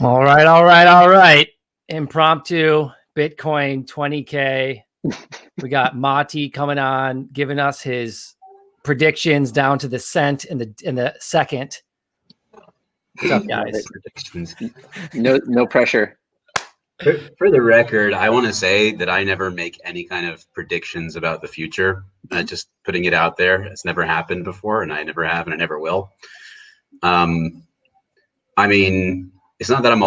All right, all right, all right. Impromptu Bitcoin 20K. We got Mati coming on, giving us his predictions down to the cent in the second. What's up, guys? Predictions. No pressure. For the record, I want to say that I never make any kind of predictions about the future. Just putting it out there. It's never happened before, and I never have, and I never will. I mean, it's not that I'm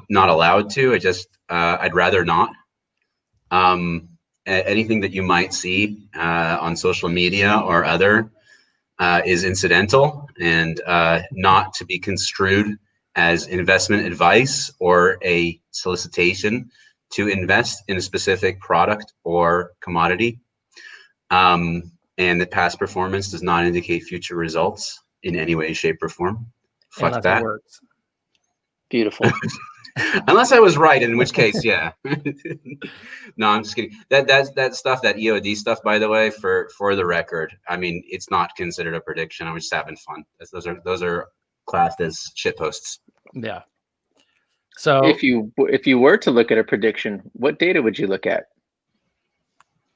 not allowed to. I just I'd rather not. Anything that you might see on social media or other is incidental and not to be construed as investment advice or a solicitation to invest in a specific product or commodity. And that past performance does not indicate future results in any way, shape, or form. Fuck that. Works. Beautiful. Unless I was right, in which case, yeah. No, I'm just kidding. That stuff, that EOD stuff, by the way, for the record, I mean, it's not considered a prediction. I'm just having fun. Those are classed as shit posts. Yeah. So if you were to look at a prediction, what data would you look at?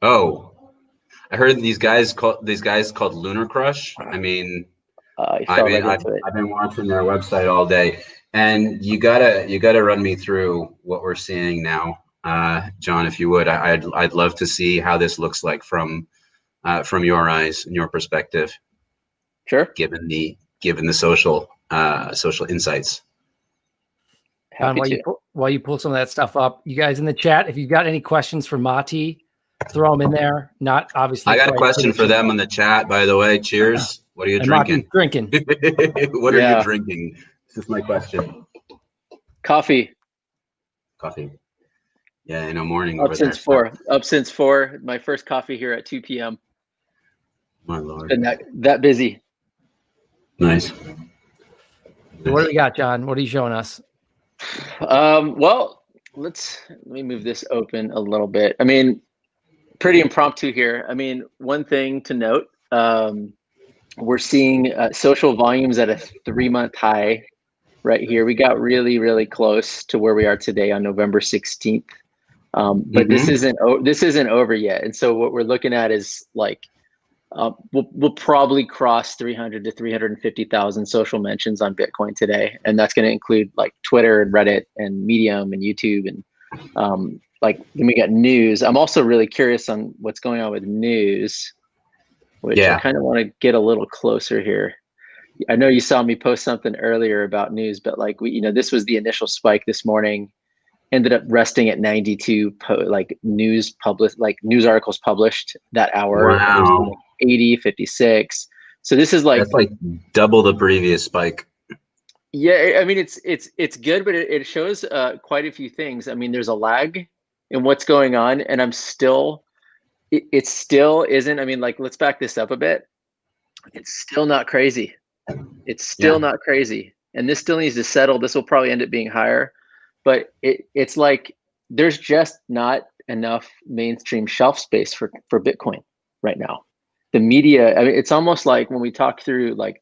Oh, I heard these guys called LunarCRUSH. I mean, I've been watching their website all day, and you gotta run me through what we're seeing now, John, if you would. I'd love to see how this looks like from your eyes and your perspective. Sure. Given the social insights. John, while you pull some of that stuff up, you guys in the chat, if you've got any questions for Mati, throw them in there. Not obviously. I got a question for them in the chat, by the way. Cheers. What are you drinking? Drinking. What are you drinking? This is my question. Coffee. Yeah, in the morning. Up since 4. My first coffee here at 2 p.m. My Lord. And that busy. Nice. What do we got, John? What are you showing us? Well, let me move this open a little bit. I mean, pretty impromptu here. I mean, one thing to note, we're seeing social volumes at a 3-month high right here. We got really, really close to where we are today on November 16th. But this isn't over yet. And so what we're looking at is like, we'll probably cross 300 to 350,000 social mentions on Bitcoin today. And that's going to include like Twitter and Reddit and Medium and YouTube. And then we got news. I'm also really curious on what's going on with news, which I kind of want to get a little closer here. I know you saw me post something earlier about news, but like this was the initial spike this morning, ended up resting at 92 news articles published that hour. Wow. 80, 56. So this is that's like double the previous spike. Yeah, I mean it's good, but it shows quite a few things. I mean, there's a lag in what's going on, and it still isn't. I mean, like, let's back this up a bit. It's still not crazy. It's still not crazy, and this still needs to settle. This will probably end up being higher, but it's like there's just not enough mainstream shelf space for Bitcoin right now. The media, I mean, it's almost like when we talk through, like,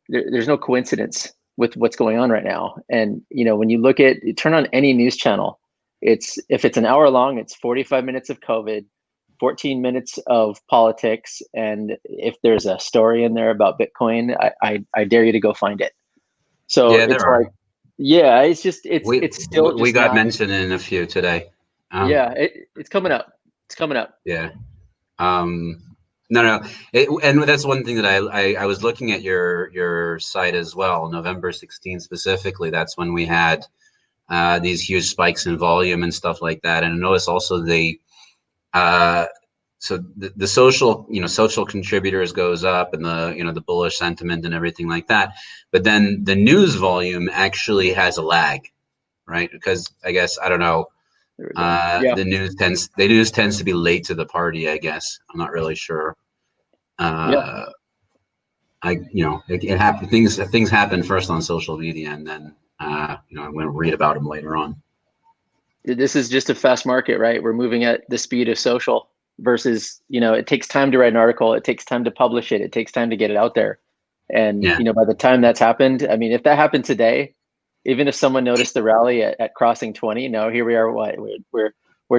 there's no coincidence with what's going on right now. And, when you turn on any news channel, if it's an hour long, it's 45 minutes of COVID, 14 minutes of politics. And if there's a story in there about Bitcoin, I dare you to go find it. So it's still, we got mentioned in a few today. It's coming up. Yeah. No. And that's one thing that I was looking at your site as well. November 16th specifically. That's when we had these huge spikes in volume and stuff like that. And I noticed also the social contributors goes up, and the bullish sentiment and everything like that. But then the news volume actually has a lag, right? Because I guess, I don't know. The news tends to be late to the party, I guess. I'm not really sure. It happens. Things happen first on social media, and then I'm going to read about them later on. This is just a fast market, right? We're moving at the speed of social versus, it takes time to write an article. It takes time to publish it. It takes time to get it out there. And, by the time that's happened, I mean, if that happened today, even if someone noticed the rally at crossing 20, no, here we are. What we're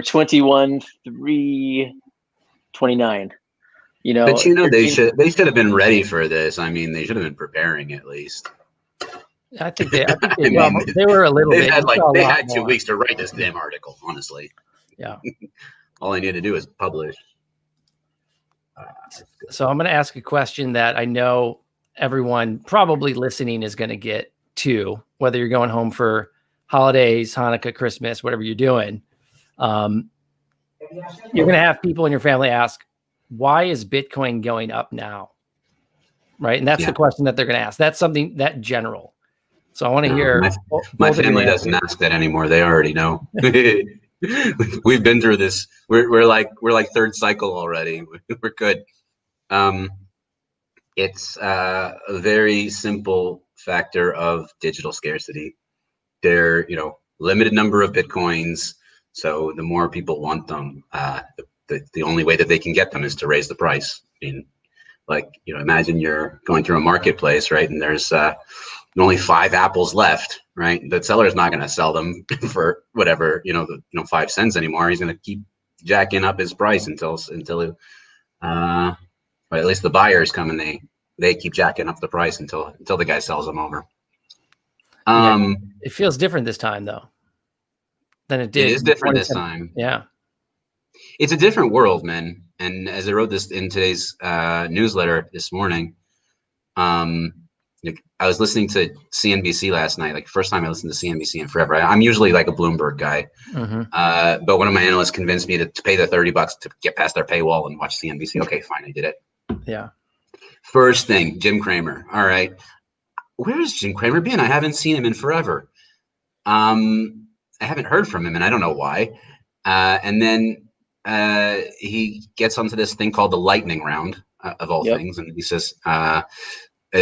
21,329. You know, But you know, 13, they should have been ready for this. I mean, they should have been preparing at least. I think they I well, mean, they were a little they bit. had You saw a they lot had 2 more. weeks to write this damn article. Honestly, Yeah. all I need to do is publish. So I'm going to ask a question that I know everyone probably listening is going to get to, whether you're going home for holidays, Hanukkah, Christmas, whatever you're doing. You're going to have people in your family ask, why is Bitcoin going up now? Right. And that's the question that they're going to ask. That's something that general. So I want to hear. My family doesn't ask that anymore. They already know. We've been through this. We're like third cycle already. We're good. It's a very simple factor of digital scarcity. There, limited number of Bitcoins. So the more people want them, the only way that they can get them is to raise the price. I mean, imagine you're going through a marketplace, right? And there's only 5 apples left, right? The seller's not going to sell them for whatever, 5 cents anymore. He's going to keep jacking up his price until or at least the buyers come and they keep jacking up the price until the guy sells them over. It feels different this time though than it did. It is different this time. Yeah. It's a different world, man. And as I wrote this in today's newsletter this morning, I was listening to CNBC last night, like first time I listened to CNBC in forever. I'm usually like a Bloomberg guy, but one of my analysts convinced me to pay the $30 to get past their paywall and watch CNBC. Okay, fine, I did it. Yeah. First thing, Jim Cramer. All right, where has Jim Cramer been? I haven't seen him in forever. I haven't heard from him, and I don't know why. And then he gets onto this thing called the lightning round of all things, and he says,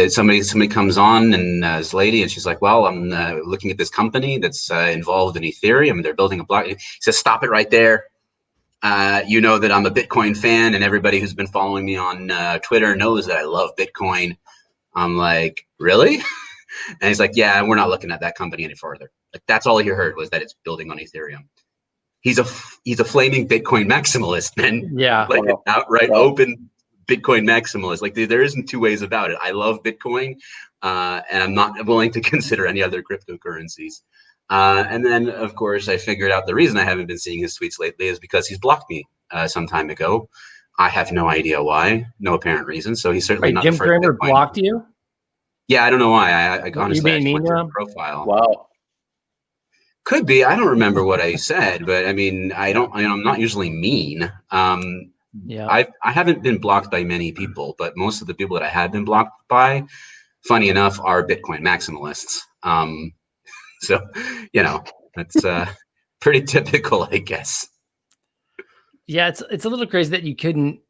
somebody comes on and this lady, and she's like, well, I'm looking at this company that's involved in Ethereum. They're building a block. He says, stop it right there. You know that I'm a Bitcoin fan, and everybody who's been following me on Twitter knows that I love Bitcoin. I'm like, really? And he's like, yeah, we're not looking at that company any further. Like, that's all he heard was that it's building on Ethereum. He's a flaming Bitcoin maximalist, man. Yeah. Like an outright open Bitcoin maximalist. Like there isn't 2 ways about it. I love Bitcoin, and I'm not willing to consider any other cryptocurrencies. And then, of course, I figured out the reason I haven't been seeing his tweets lately is because he's blocked me some time ago. I have no idea why, no apparent reason. So he's certainly not. Jim Cramer blocked you? Yeah, I don't know why. I honestly you went to him? his profile. Wow. Could be. I don't remember what I said, but I mean, I'm not usually mean. I haven't been blocked by many people, but most of the people that I have been blocked by, funny enough, are Bitcoin maximalists. So, that's pretty typical, I guess. Yeah, it's a little crazy that you couldn't,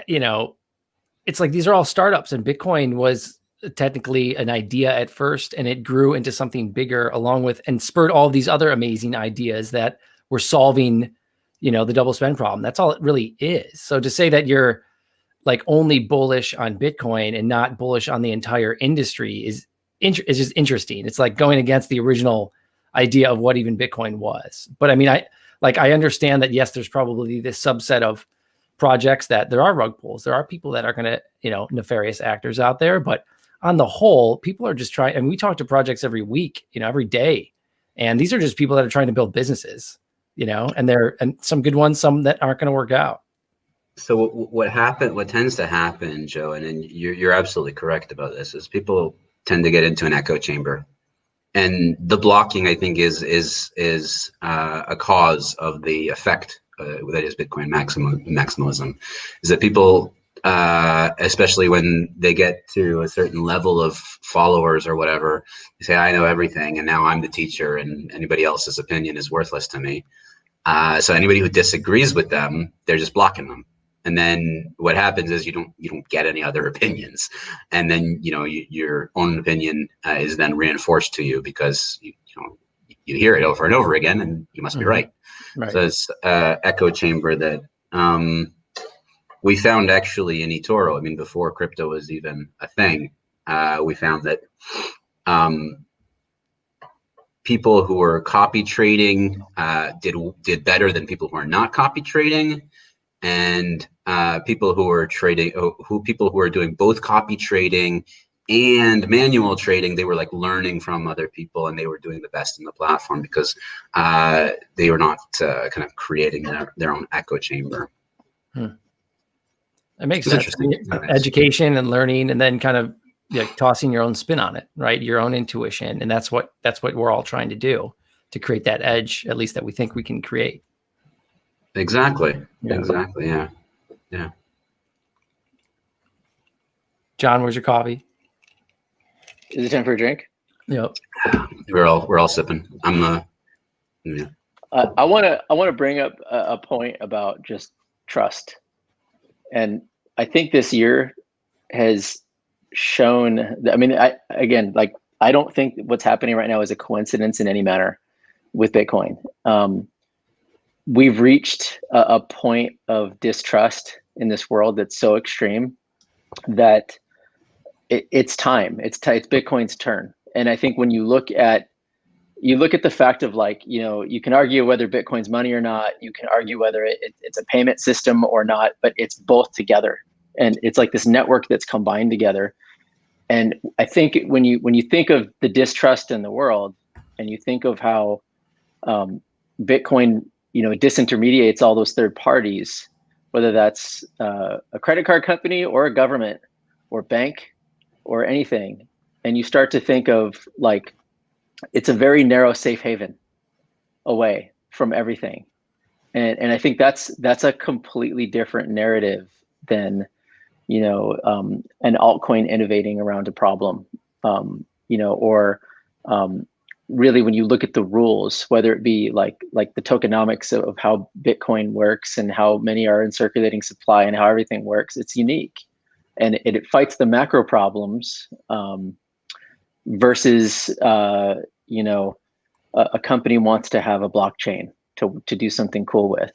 it's like these are all startups, and Bitcoin was technically an idea at first, and it grew into something bigger along with and spurred all of these other amazing ideas that were solving, the double spend problem. That's all it really is. So to say that you're like only bullish on Bitcoin and not bullish on the entire industry is just interesting. It's like going against the original idea of what even Bitcoin was. But I mean, I understand that, yes, there's probably this subset of projects that there are rug pulls. There are people that are going to, nefarious actors out there. But on the whole, people are just trying, and we talk to projects every week, every day. And these are just people that are trying to build businesses, and some good ones, some that aren't going to work out. So what tends to happen, Joe, and you're absolutely correct about this, is people tend to get into an echo chamber. And the blocking, I think, is a cause of the effect that is Bitcoin maximalism. Is that people, especially when they get to a certain level of followers or whatever, they say, I know everything, and now I'm the teacher, and anybody else's opinion is worthless to me. So anybody who disagrees with them, they're just blocking them. And then what happens is you don't get any other opinions, and then your own opinion is then reinforced to you because you hear it over and over again, and you must be right. So it's echo chamber that we found actually in eToro. I mean, before crypto was even a thing, we found that people who were copy trading did better than people who are not copy trading, and people who are doing both copy trading and manual trading, they were like learning from other people, and they were doing the best in the platform because they were not kind of creating their own echo chamber. It makes sense. Education and learning, and then kind of tossing your own spin on it, right? Your own intuition, and that's what we're all trying to do, to create that edge, at least that we think we can create. Exactly. Yeah. Exactly. Yeah. Yeah. John, where's your coffee? Is it time for a drink? Yep. We're all sipping. Yeah. I want to bring up a point about just trust, and I think this year has shown that, I mean, I don't think what's happening right now is a coincidence in any manner with Bitcoin. We've reached a point of distrust in this world that's so extreme that it's time. It's Bitcoin's turn. And I think when you look at the fact of, like, you can argue whether Bitcoin's money or not, you can argue whether it's a payment system or not, but it's both together. And it's like this network that's combined together. And I think when you think of the distrust in the world, and you think of how Bitcoin, disintermediates all those third parties, whether that's a credit card company or a government or bank or anything, and you start to think of, like, it's a very narrow safe haven away from everything. And I think that's a completely different narrative than, an altcoin innovating around a problem, or really, when you look at the rules, whether it be like the tokenomics of how Bitcoin works and how many are in circulating supply and how everything works, it's unique, and it fights the macro problems versus a company wants to have a blockchain to do something cool with.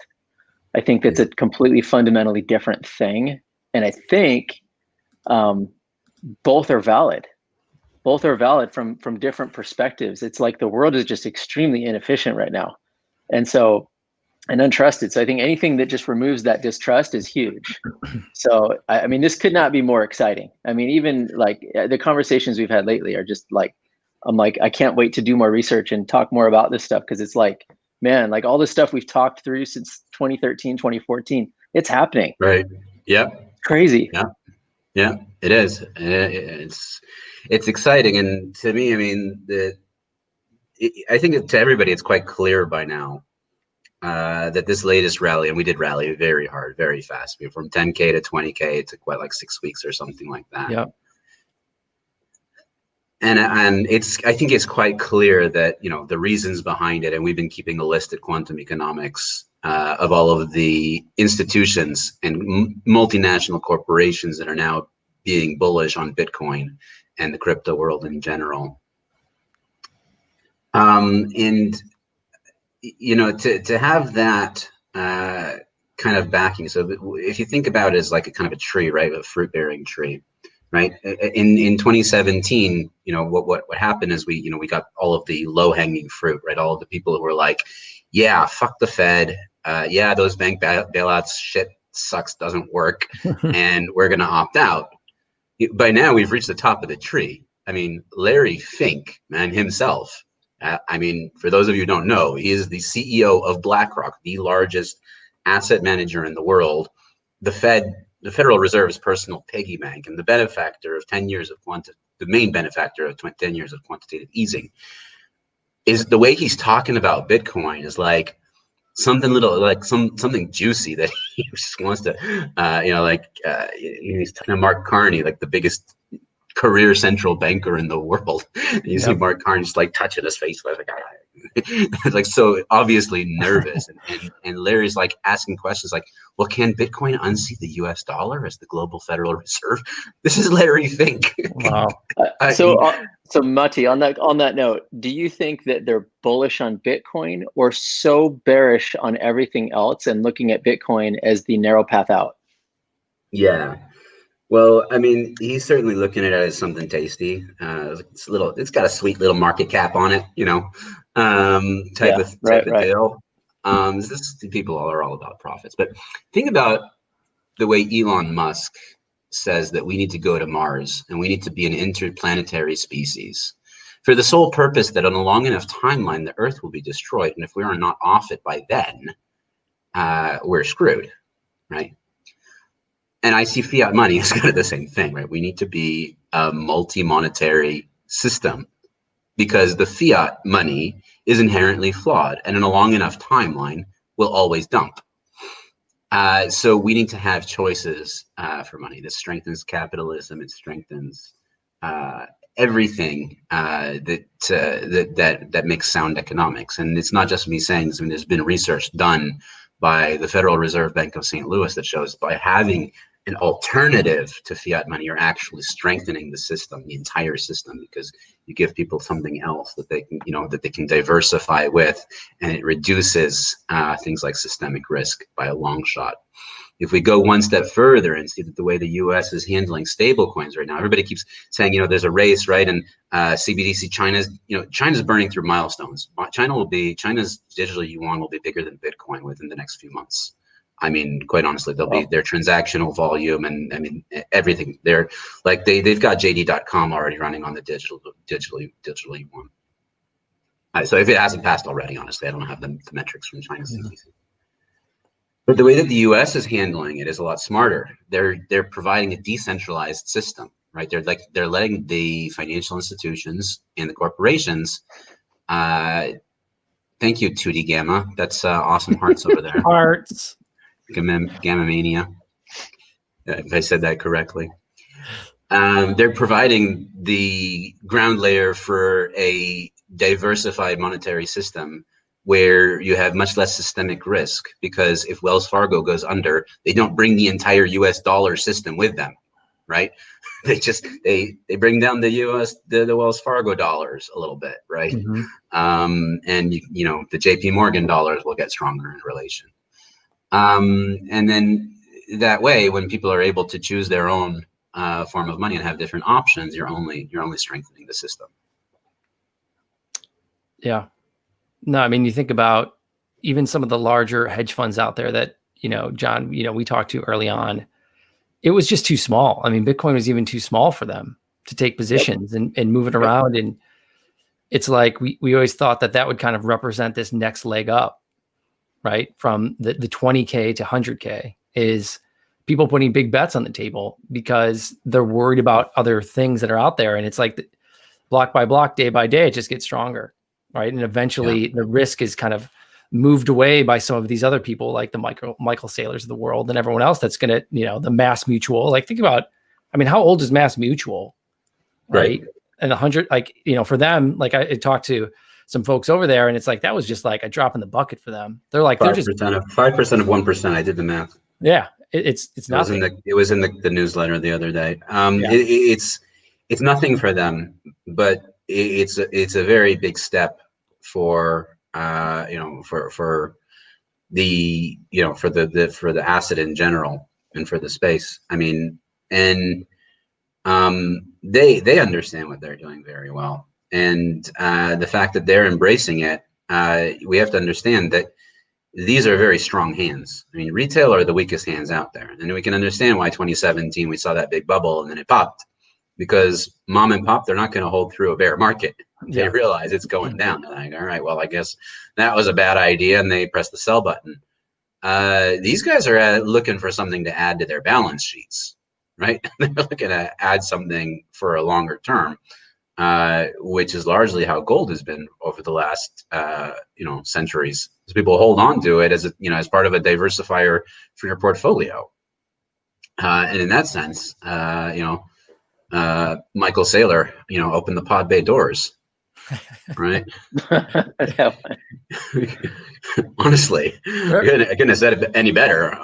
I think that's a completely fundamentally different thing. And I think both are valid. Both are valid from different perspectives. It's like the world is just extremely inefficient right now, and untrusted. So I think anything that just removes that distrust is huge. So I mean, this could not be more exciting. I mean, even like the conversations we've had lately are just like, I'm like, I can't wait to do more research and talk more about this stuff, because it's like, man, like all this stuff we've talked through since 2013, 2014, it's happening. Right. Yeah. Crazy. Yeah. Yeah, it is. It's exciting, and to me, I mean, I think to everybody, it's quite clear by now that this latest rally, and we did rally very hard, very fast. We went from 10K to 20K. It took like 6 weeks or something like that. Yeah. And I think it's quite clear that, the reasons behind it, and we've been keeping a list at Quantum Economics of all of the institutions and multinational corporations that are now being bullish on Bitcoin and the crypto world in general. And to have that kind of backing. So if you think about it as like a kind of a tree, right, a fruit-bearing tree. Right. In 2017, what happened is we got all of the low hanging fruit, right? All of the people who were like, yeah, fuck the Fed. Yeah, those bank bailouts shit sucks, doesn't work. And we're going to opt out. By now, we've reached the top of the tree. I mean, Larry Fink, man, himself. I mean, for those of you who don't know, he is the CEO of BlackRock, the largest asset manager in the world. The Federal Reserve's personal piggy bank, and the benefactor of 10 years of the main benefactor of 10 years of quantitative easing, is the way he's talking about Bitcoin is like something little, like something juicy that he just wants to, he's talking to Mark Carney, like the biggest career central banker in the world. You see Mark Carney just like touching his face, like so obviously nervous, and Larry's like asking questions like, well, can Bitcoin unseat the US dollar as the global Federal Reserve? This is Larry Fink. Wow. So Mati, on that note, do you think that they're bullish on Bitcoin or so bearish on everything else and looking at Bitcoin as the narrow path out? Yeah. Well, I mean, he's certainly looking at it as something tasty. It's got a sweet little market cap on it, type Yeah, of right, right. deal. People are all about profits, but think about the way Elon Musk says that we need to go to Mars and we need to be an interplanetary species for the sole purpose that on a long enough timeline, the Earth will be destroyed, and if we are not off it by then, we're screwed, right? And I see fiat money as kind of the same thing, right? We need to be a multi-monetary system because the fiat money is inherently flawed, and in a long enough timeline, will always dump. So we need to have choices for money. This strengthens capitalism. It strengthens everything that makes sound economics. And it's not just me saying this. I mean, there's been research done by the Federal Reserve Bank of St. Louis that shows by having an alternative to fiat money, you're actually strengthening the system, the entire system, because you give people something else that they can, that they can diversify with, and it reduces things like systemic risk by a long shot. If we go one step further and see that the way the U.S. is handling stable coins right now, everybody keeps saying, there's a race, right? And CBDC, China's burning through milestones. China's digital yuan will be bigger than Bitcoin within the next few months. I mean, quite honestly, they'll be their transactional volume and I mean everything. They're like they've got JD.com already running on the digital yuan. So if it hasn't passed already, honestly, I don't have the metrics from China's CBDC. But the way that the U.S. is handling it is a lot smarter. They're providing a decentralized system, right? They're letting the financial institutions and the corporations. Thank you, 2D Gamma. That's awesome hearts over there. Hearts. Gamma Mania, if I said that correctly. They're providing the ground layer for a diversified monetary system where you have much less systemic risk, because if Wells Fargo goes under, they don't bring the entire US dollar system with them, right? They bring down the Wells Fargo dollars a little bit, right? Mm-hmm. And the JP Morgan dollars will get stronger in relation. And then that way, when people are able to choose their own form of money and have different options, you're only strengthening the system. Yeah. No, I mean, you think about even some of the larger hedge funds out there that, John, we talked to early on, it was just too small. I mean, Bitcoin was even too small for them to take positions and move it around. And it's like, we always thought that would kind of represent this next leg up, right? From the 20K to 100K is people putting big bets on the table because they're worried about other things that are out there. And it's like block by block, day by day, it just gets stronger. Right. And eventually the risk is kind of moved away by some of these other people, like the Michael Saylors of the world and everyone else that's going to, the Mass Mutual. Like, think about, I mean, how old is Mass Mutual? Right. And 100, like, for them, like I talked to some folks over there and it's like, that was just like a drop in the bucket for them. They're like, 5% of 1%. I did the math. Yeah. It's nothing. It was in the newsletter the other day. It's nothing for them, but it's a very big step for for the asset in general and for the space. I mean, and they understand what they're doing very well, and the fact that they're embracing it, we have to understand that these are very strong hands. I mean, retail are the weakest hands out there, and we can understand why 2017 we saw that big bubble and then it popped. Because mom and pop, they're not going to hold through a bear market. They realize it's going down. They're like, all right, well, I guess that was a bad idea. And they press the sell button. These guys are looking for something to add to their balance sheets, right? They're looking to add something for a longer term, which is largely how gold has been over the last, centuries. As people hold on to it as as part of a diversifier for your portfolio. And in that sense, Michael Saylor, opened the pod bay doors, right? Honestly, I couldn't have said it any better.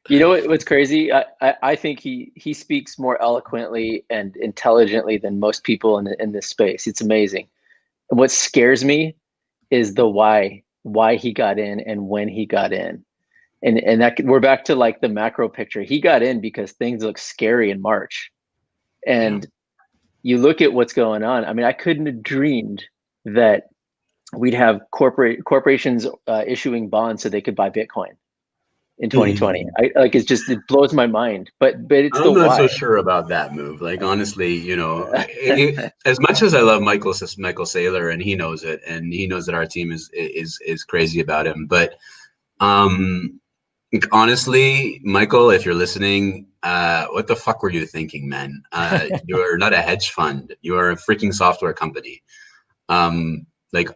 What's crazy? I think he speaks more eloquently and intelligently than most people in this space. It's amazing. And what scares me is the why he got in and when he got in. And we're back to like the macro picture. He got in because things look scary in March, and you look at what's going on. I mean, I couldn't have dreamed that we'd have corporations issuing bonds so they could buy Bitcoin in 2020. It blows my mind, but it's I'm not so why. sure about that move. Like, honestly, you know, as much as I love Michael Saylor, and he knows it, and he knows that our team is crazy about him, but honestly, Michael, if you're listening, what the fuck were you thinking, man? You're not a hedge fund. You are a freaking software company. Like,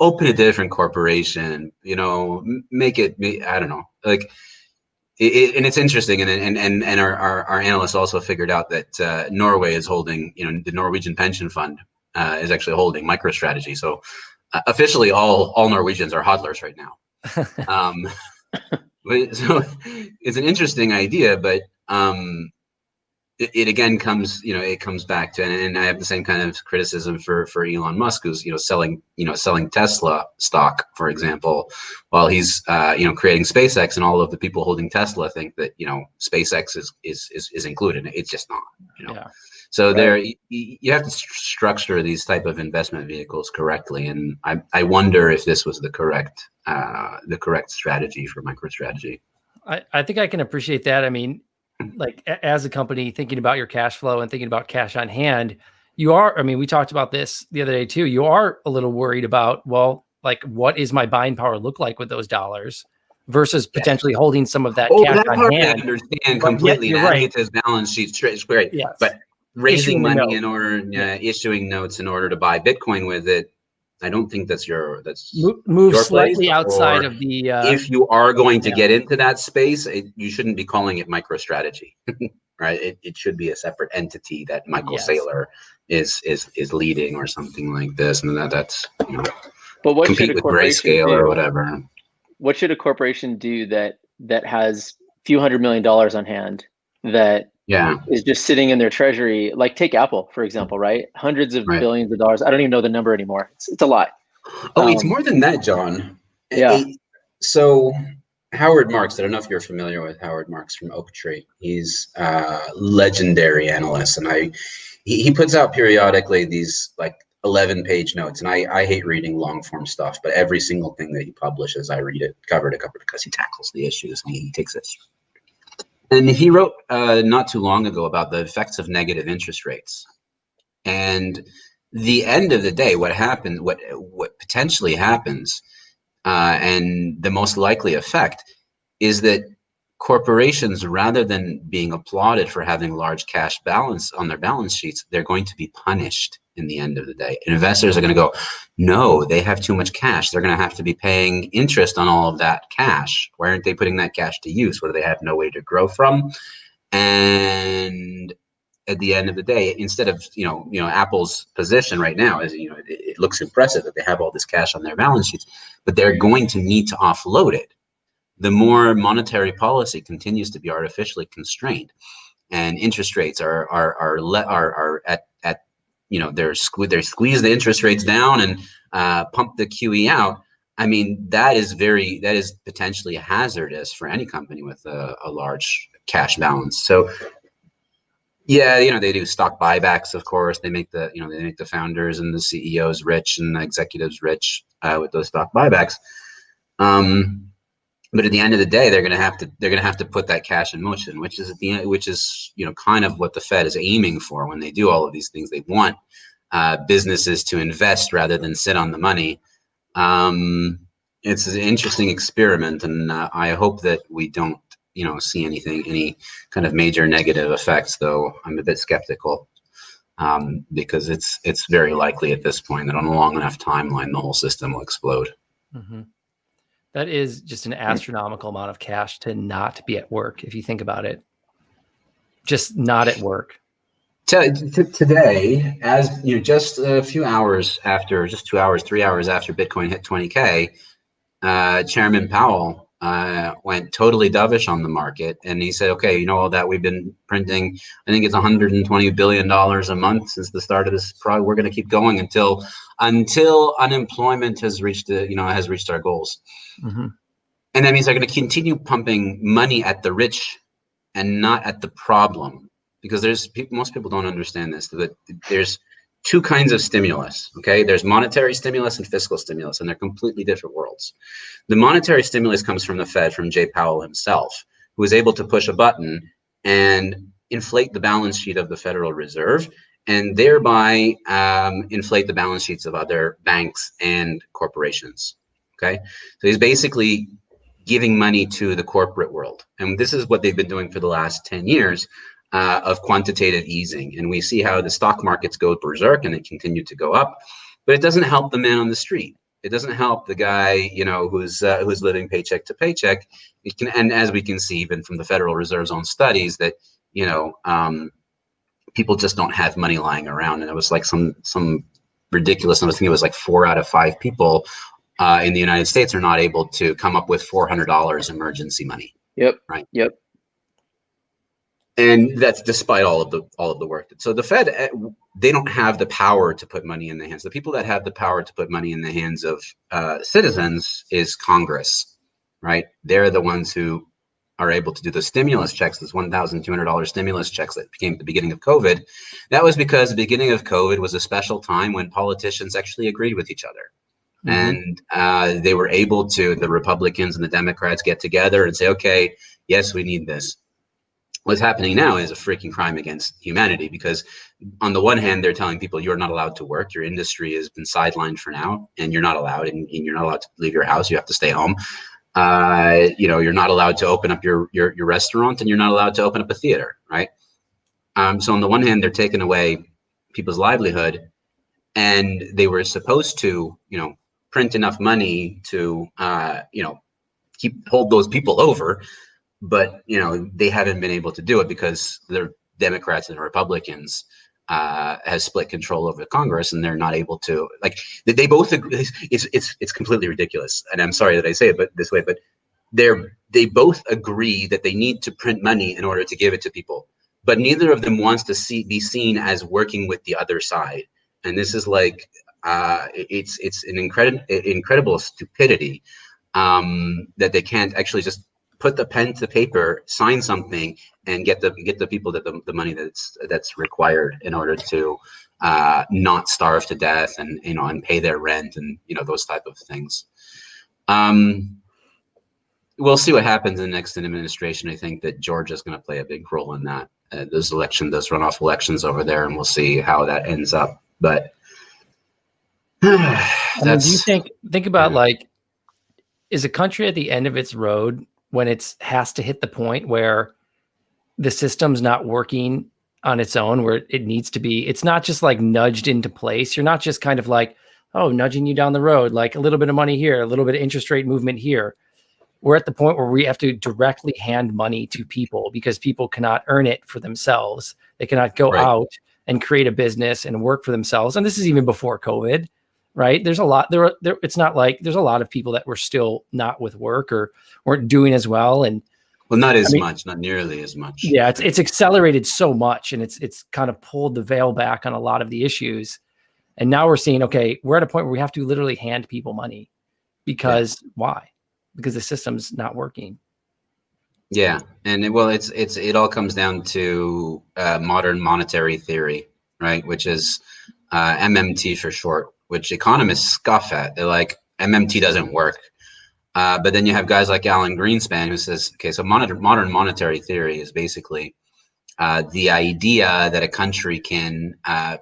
open a different corporation. You know, make it. I don't know. Like, and it's interesting. And our analysts also figured out that Norway is holding. You know, the Norwegian pension fund is actually holding MicroStrategy. So officially, all Norwegians are hodlers right now. So it's an interesting idea, but it again comes, you know, it comes back to, and I have the same kind of criticism for Elon Musk, who's, you know, selling Tesla stock, for example, while he's creating SpaceX, and all of the people holding Tesla think that, you know, SpaceX is included. It's just not, you know. Yeah. So right. You have to structure these type of investment vehicles correctly, and I wonder if this was the correct strategy for MicroStrategy. I think I can appreciate that. I mean, like, as a company, thinking about your cash flow and thinking about cash on hand, you are, I mean, we talked about this the other day too. You are a little worried about, well, like, what is my buying power look like with those dollars versus potentially holding some of that cash on hand. I understand completely. You're right. His balance sheet's great. Yes. But raising money in order, issuing notes in order to buy Bitcoin with it, I don't think that's move your slightly place, outside of the. If you are going to get into that space, you shouldn't be calling it MicroStrategy, right? It should be a separate entity that Michael Saylor is leading, or something like this, and that's, you know, but what compete with Grayscale or whatever. What should a corporation do that has a few $100 million on hand that is just sitting in their treasury? Like, take Apple, for example, right? Hundreds of billions of dollars. I don't even know the number anymore. It's a lot. Oh, it's more than that, John. Yeah. So Howard Marks, I don't know if you're familiar with Howard Marks from Oaktree. He's a legendary analyst, and he puts out periodically these like 11-page notes, and I hate reading long form stuff, but every single thing that he publishes, I read it cover to cover, because he tackles the issues and he takes it. And he wrote not too long ago about the effects of negative interest rates. And the end of the day, what potentially happens, and the most likely effect, is that corporations, rather than being applauded for having large cash balance on their balance sheets, they're going to be punished in the end of the day. Investors are going to go, no, they have too much cash. They're going to have to be paying interest on all of that cash. Why aren't they putting that cash to use? What do they have no way to grow from? And at the end of the day, instead of, you know, Apple's position right now is, you know, it looks impressive that they have all this cash on their balance sheets, but they're going to need to offload it. The more monetary policy continues to be artificially constrained, and interest rates are at you know, they're squeeze the interest rates down and pump the QE out. I mean, that is potentially hazardous for any company with a large cash balance. So yeah, you know, they do stock buybacks, of course. They make the founders and the CEOs rich and the executives rich with those stock buybacks. But at the end of the day, they're going to have to put that cash in motion, which is you know, kind of what the Fed is aiming for when they do all of these things. They want businesses to invest rather than sit on the money. It's an interesting experiment, and I hope that we don't, you know, see any kind of major negative effects. Though I'm a bit skeptical, because it's very likely at this point that on a long enough timeline, the whole system will explode. Mm-hmm. That is just an astronomical amount of cash to not be at work, if you think about it. Just not at work. Today, as you know, just a few hours after, just 2 hours, 3 hours after Bitcoin hit 20K, Chairman Powell went totally dovish on the market, and he said, okay, you know, all that we've been printing, I think it's $120 billion a month since the start of this. Probably we're going to keep going until unemployment has reached our goals. Mm-hmm. And that means they're going to continue pumping money at the rich and not at the problem, because most people don't understand this, that there's two kinds of stimulus. Okay, there's monetary stimulus and fiscal stimulus, and they're completely different worlds. The monetary stimulus comes from the Fed, from Jay Powell himself, who was able to push a button and inflate the balance sheet of the Federal Reserve, and thereby inflate the balance sheets of other banks and corporations. Okay, so he's basically giving money to the corporate world. And this is what they've been doing for the last 10 years of quantitative easing. And we see how the stock markets go berserk and they continue to go up, but it doesn't help the man on the street. It doesn't help the guy, who's living paycheck to paycheck. And as we can see even from the Federal Reserve's own studies, that, people just don't have money lying around. And it was like some ridiculous, I think it was like 4 out of 5 people in the United States are not able to come up with $400 emergency money. Yep. Right. Yep. And that's despite all of the work. So the Fed, they don't have the power to put money in the hands. The people that have the power to put money in the hands of citizens is Congress, right? They're the ones who are able to do the stimulus checks, this $1,200 stimulus checks that came at the beginning of COVID. That was because the beginning of COVID was a special time when politicians actually agreed with each other. And they were able to, the Republicans and the Democrats, get together and say, okay, yes, we need this. What's happening now is a freaking crime against humanity, because on the one hand, they're telling people you're not allowed to work. Your industry has been sidelined for now, and you're not allowed, and you're not allowed to leave your house. You have to stay home. You're not allowed to open up your restaurant, and you're not allowed to open up a theater, right? So on the one hand, they're taking away people's livelihood, and they were supposed to, print enough money to, hold those people over. But, they haven't been able to do it because the Democrats and Republicans has split control over Congress, and they're not able to, they both agree. It's completely ridiculous. And I'm sorry that I say it this way, but they both agree that they need to print money in order to give it to people. But neither of them wants to be seen as working with the other side. And this is it's an incredible stupidity that they can't actually just put the pen to paper, sign something, and get the people the money that's required in order to not starve to death and pay their rent and those type of things. We'll see what happens in the next administration. I think that Georgia's going to play a big role in that. Those runoff elections over there, and we'll see how that ends up. But do you think about is a country at the end of its road when it has to hit the point where the system's not working on its own, where it needs to be? It's not just nudged into place. You're not just kind of nudging you down the road, a little bit of money here, a little bit of interest rate movement here. We're at the point where we have to directly hand money to people because people cannot earn it for themselves. They cannot go out and create a business and work for themselves. And this is even before COVID, right? There's a lot there. It's not there's a lot of people that were still not with work or weren't doing as well. And not much, not nearly as much. Yeah. It's accelerated so much, and it's kind of pulled the veil back on a lot of the issues. And now we're seeing, okay, we're at a point where we have to literally hand people money because why? Because the system's not working. Yeah, and it all comes down to modern monetary theory, right? Which is MMT for short, which economists scoff at. They're like, MMT doesn't work. But then you have guys like Alan Greenspan who says, okay, so modern monetary theory is basically the idea that a country can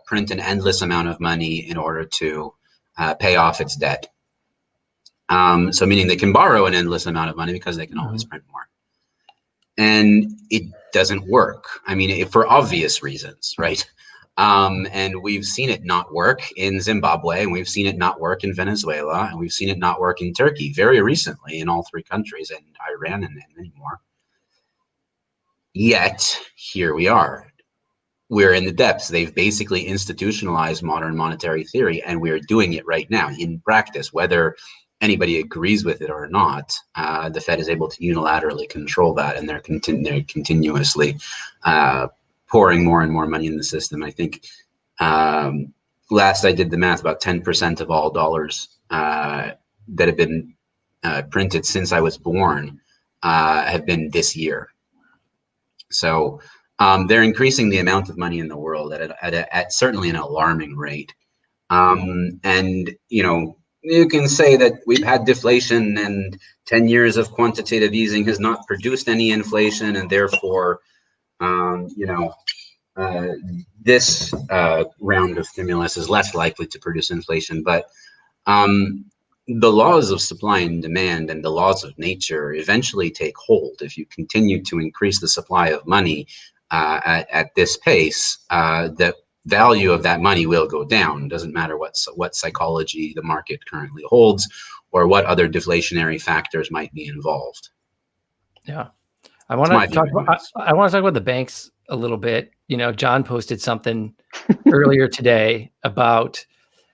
print an endless amount of money in order to pay off its debt. So meaning they can borrow an endless amount of money because they can always print more. And it doesn't work. I mean, for obvious reasons, right? And we've seen it not work in Zimbabwe, and we've seen it not work in Venezuela, and we've seen it not work in Turkey very recently in all 3 countries, and Iran and many more. Yet, here we are. We're in the depths. They've basically institutionalized modern monetary theory, and we're doing it right now in practice, whether anybody agrees with it or not. The Fed is able to unilaterally control that, and they're continuously pouring more and more money in the system. I think last I did the math, about 10% of all dollars that have been printed since I was born have been this year. So they're increasing the amount of money in the world at certainly an alarming rate. And, you know, you can say that we've had deflation and 10 years of quantitative easing has not produced any inflation, and therefore, you know, this round of stimulus is less likely to produce inflation. But the laws of supply and demand and the laws of nature eventually take hold. If you continue to increase the supply of money at this pace, the value of that money will go down. It doesn't matter what psychology the market currently holds or what other deflationary factors might be involved. Yeah. I want to talk about the banks a little bit. You know, John posted something earlier today about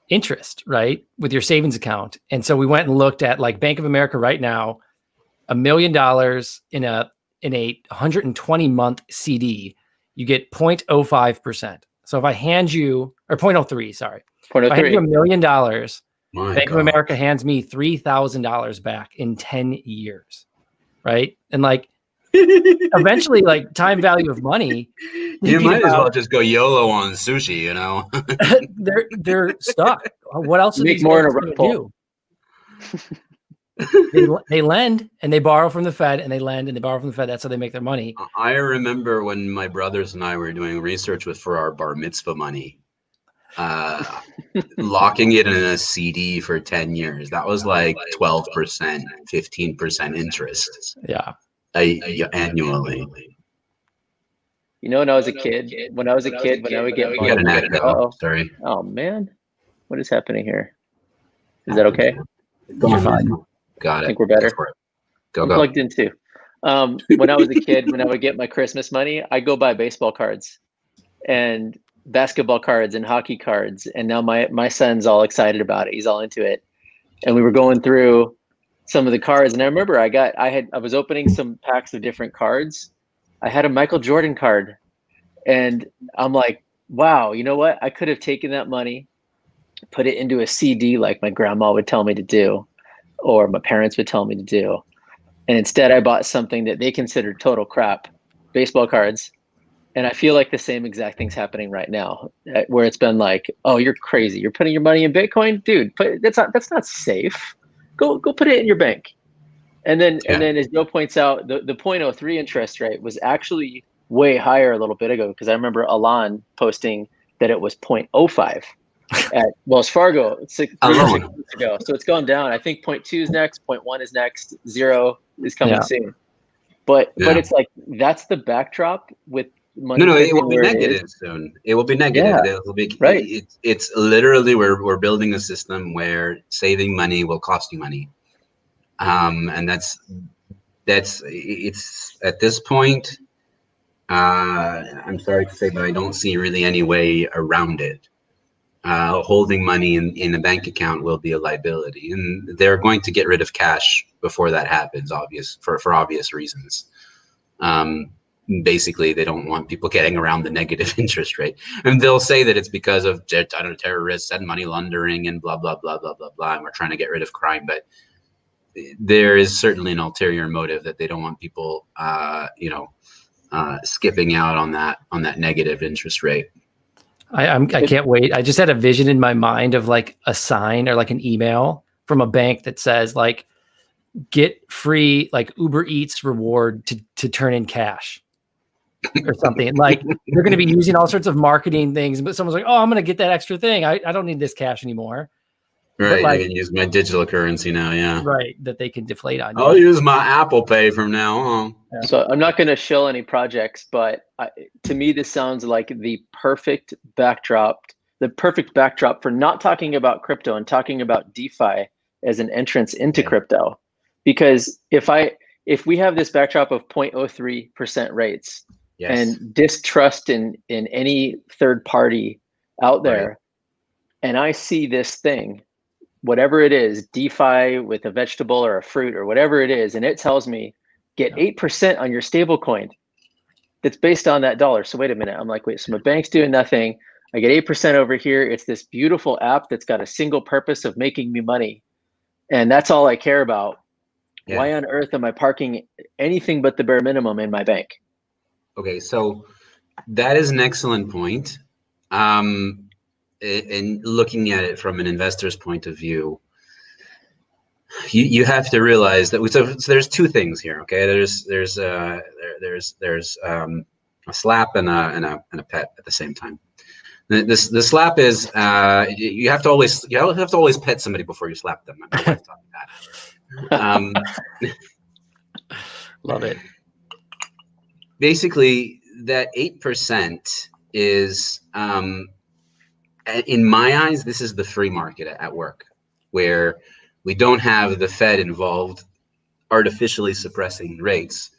interest, right, with your savings account. And so we went and looked at like Bank of America right now, $1 million in a 120-month CD, you get 0.05%. So if I hand you, or 0.03, sorry. 0.03. If I hand you $1 million, Bank of America hands me $3,000 back in 10 years, right? And like, eventually, like time value of money, you might as well just go YOLO on sushi, you know. they're stuck. What else are make these more in a banks going to do? They lend and they borrow from the Fed, and they lend and they borrow from the Fed. That's how they make their money. I remember when my brothers and I were doing research for our bar mitzvah money, locking it in a CD for 10 years. That was like 12%, 15% interest. Yeah. Annually. You know, when I was a kid, when I would get You got an echo. Sorry. Oh man, what is happening here? Is that okay? You're fine. Got it. I think we're better. Go. Plugged in too. When I was a kid, when I would get my Christmas money, I go buy baseball cards and basketball cards and hockey cards. And now my son's all excited about it. He's all into it. And we were going through some of the cards, and I remember I was opening some packs of different cards. I had a Michael Jordan card, and I'm like, wow, you know what? I could have taken that money, put it into a CD like my grandma would tell me to do, or my parents would tell me to do. And instead I bought something that they considered total crap, baseball cards. And I feel like the same exact thing's happening right now, where it's been like, oh, you're crazy. You're putting your money in Bitcoin? Dude, that's not safe. Go put it in your bank. And then as Joe points out, the 0.03 interest rate was actually way higher a little bit ago, because I remember Alon posting that it was 0.05 at Wells Fargo 6 weeks ago. So it's gone down. I think 0.2 is next, 0.1 is next, 0 is coming soon. But it's like, that's the backdrop with money. No, it will be negative soon. It will be negative. Yeah. It will be right. It's literally we're building a system where saving money will cost you money. And that's it's at this point, I'm sorry to say, but I don't see really any way around it. Holding money in a bank account will be a liability, and they're going to get rid of cash before that happens, for obvious reasons. Basically, they don't want people getting around the negative interest rate, and they'll say that it's because of terrorists and money laundering and blah blah blah blah blah blah, and we're trying to get rid of crime. But there is certainly an ulterior motive that they don't want people, skipping out on that negative interest rate. I can't wait. I just had a vision in my mind of like a sign or like an email from a bank that says like, get free like Uber Eats reward to turn in cash or something. Like they're going to be using all sorts of marketing things, but someone's like, oh, I'm going to get that extra thing. I don't need this cash anymore. Right, like, I can use my digital currency now, yeah. Right, that they can deflate on. I'll use my Apple Pay from now on. Yeah. So I'm not going to shill any projects, but to me, this sounds like the perfect backdrop for not talking about crypto and talking about DeFi as an entrance into crypto. Because if we have this backdrop of 0.03% rates and distrust in any third party out there, and I see this thing, whatever it is, DeFi with a vegetable or a fruit or whatever it is, and it tells me get 8% on your stable coin that's based on that dollar. So wait a minute, I'm like, wait, so my bank's doing nothing. I get 8% over here. It's this beautiful app that's got a single purpose of making me money. And that's all I care about. Yeah. Why on earth am I parking anything but the bare minimum in my bank? Okay, so that is an excellent point. And looking at it from an investor's point of view, you have to realize that so there's two things here. Okay, there's a slap and a pet at the same time. The slap is you have to always pet somebody before you slap them. My wife taught me that. Love it. Basically, that 8% is, in my eyes, this is the free market at work, where we don't have the Fed involved artificially suppressing rates,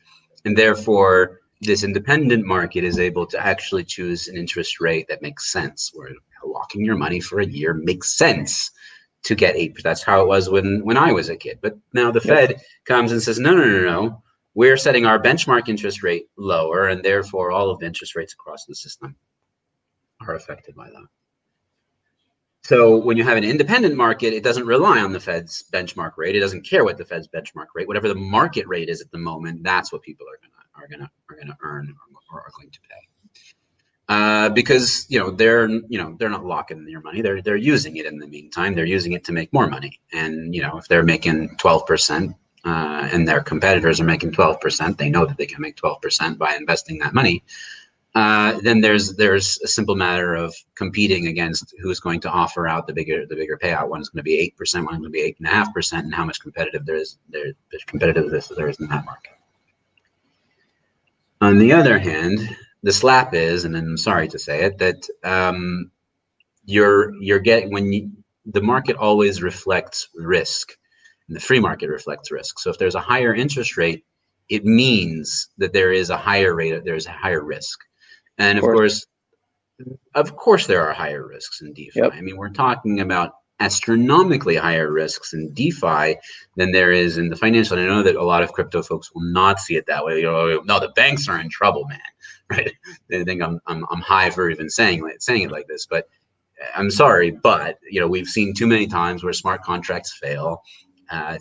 and therefore this independent market is able to actually choose an interest rate that makes sense, where locking your money for a year makes sense to get 8%. That's how it was when I was a kid. But now the Fed comes and says, no. We're setting our benchmark interest rate lower, and therefore all of the interest rates across the system are affected by that. So when you have an independent market, it doesn't rely on the Fed's benchmark rate. It doesn't care what the Fed's benchmark rate, whatever the market rate is at the moment, that's what people are gonna earn or are going to pay. Because they're not locking your money. They're using it in the meantime. They're using it to make more money. And if they're making 12%. And their competitors are making 12%, they know that they can make 12% by investing that money. Then there's a simple matter of competing against who's going to offer out the bigger payout. One's going to be 8%, one's going to be 8.5%, and how much there's competitiveness there is in that market. On the other hand, the slap is, and I'm sorry to say it, that you're getting the market always reflects risk. And the free market reflects risk. So if there's a higher interest rate, it means that there is a higher rate, there's a higher risk. And of course there are higher risks in DeFi. Yep. I mean, we're talking about astronomically higher risks in DeFi than there is in the financial. And I know that a lot of crypto folks will not see it that way. No, the banks are in trouble, man. Right? They think I'm high for even saying it like this. But I'm sorry, but we've seen too many times where smart contracts fail.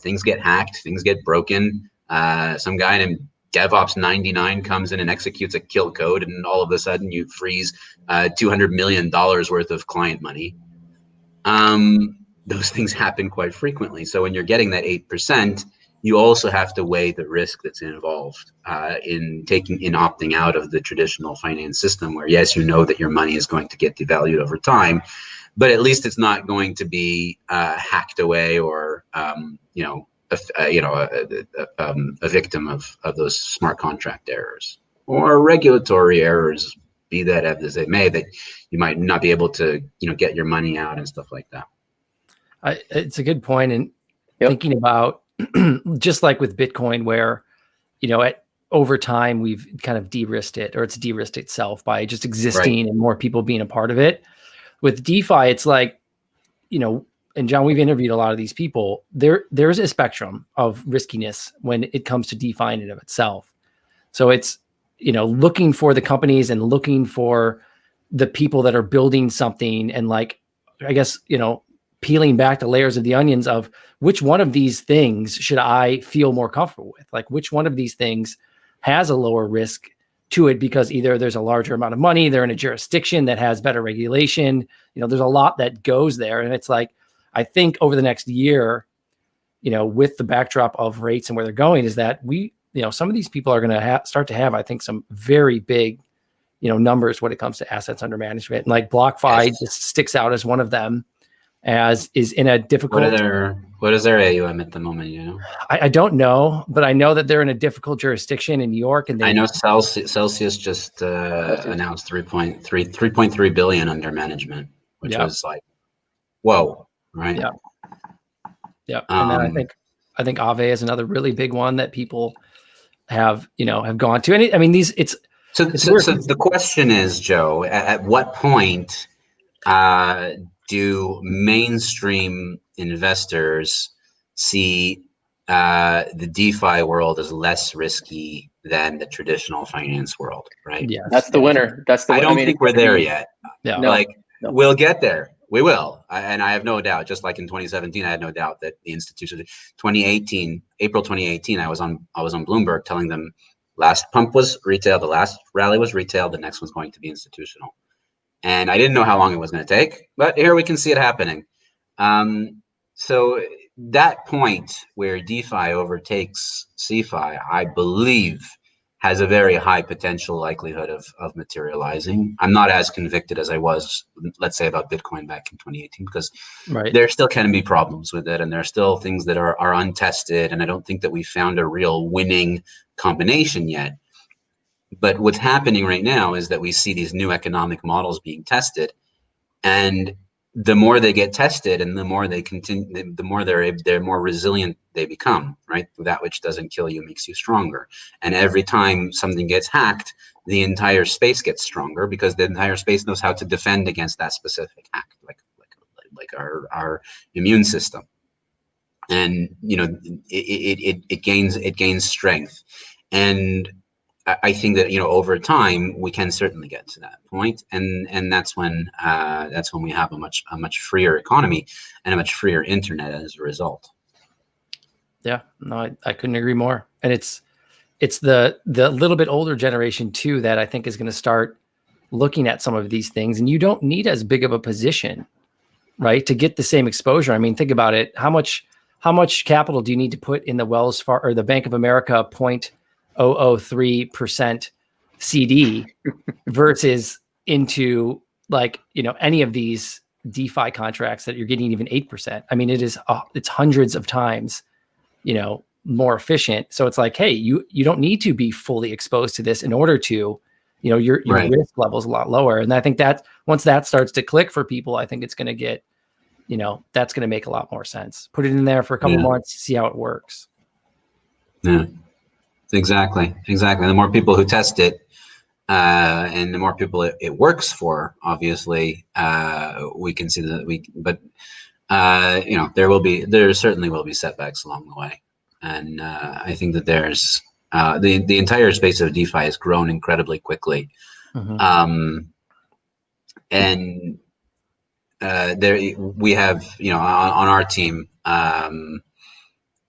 Things get hacked, things get broken. Some guy named DevOps 99 comes in and executes a kill code, and all of a sudden you freeze $200 million worth of client money. Those things happen quite frequently. So when you're getting that 8%, you also have to weigh the risk that's involved in opting out of the traditional finance system, where yes, that your money is going to get devalued over time, but at least it's not going to be hacked away or a victim of those smart contract errors or regulatory errors, be that as they may, that you might not be able to get your money out and stuff like that. It's a good point. And thinking about just like with Bitcoin, where over time we've kind of de-risked it, or it's de-risked itself by just existing and more people being a part of it. With DeFi, it's like, and John, we've interviewed a lot of these people. There's a spectrum of riskiness when it comes to DeFi in and of itself. So it's, looking for the companies and looking for the people that are building something, and peeling back the layers of the onions of which one of these things should I feel more comfortable with? Like, which one of these things has a lower risk to it, because either there's a larger amount of money, they're in a jurisdiction that has better regulation. There's a lot that goes there. And it's like, I think over the next year, with the backdrop of rates and where they're going, is that some of these people are going to start to have, I think, some very big, numbers when it comes to assets under management. And like BlockFi just sticks out as one of them, as is in a difficult. What is their AUM at the moment? I don't know, but I know that they're in a difficult jurisdiction in New York, and I know Celsius just announced 3.3 billion under management, which was like, whoa, right? Yeah. And then I think Aave is another really big one that people have gone to. And I mean, so the question is, Joe, at what point do mainstream investors see the DeFi world as less risky than the traditional finance world, right? Yeah, that's the winner. I don't think we're there yet. Yeah, we'll get there. We will. And I have no doubt, just like in 2017, I had no doubt that the institution, 2018, April 2018, I was on Bloomberg telling them last pump was retail, the last rally was retail, the next one's going to be institutional. And I didn't know how long it was going to take, but here we can see it happening. So that point where DeFi overtakes CeFi, I believe, has a very high potential likelihood of materializing. I'm not as convicted as I was, let's say, about Bitcoin back in 2018, because there still can be problems with it, and there are still things that are untested, and I don't think that we found a real winning combination yet. But what's happening right now is that we see these new economic models being tested, and the more they get tested and the more they continue, the more they're more resilient they become, right? That which doesn't kill you makes you stronger. And every time something gets hacked, the entire space gets stronger, because the entire space knows how to defend against that specific hack, like our immune system. And it gains strength. And I think that over time we can certainly get to that point, and that's when we have a much freer economy and a much freer internet as a result. Yeah, no, I couldn't agree more. And it's the little bit older generation too that I think is going to start looking at some of these things, and you don't need as big of a position, right, to get the same exposure. I mean, think about it. How much capital do you need to put in the Wells Fargo or the Bank of America 0.003% CD versus into any of these DeFi contracts that you're getting even 8%? I mean, it's hundreds of times, more efficient. So it's like, hey, you don't need to be fully exposed to this in order to, your risk level is a lot lower. And I think that once that starts to click for people, I think it's going to get, that's going to make a lot more sense. Put it in there for a couple months, see how it works. Yeah. Exactly. The more people who test it, and the more people it works for, obviously, we can see that there certainly will be setbacks along the way, and I think that there's the entire space of DeFi has grown incredibly quickly, and there we have on our team.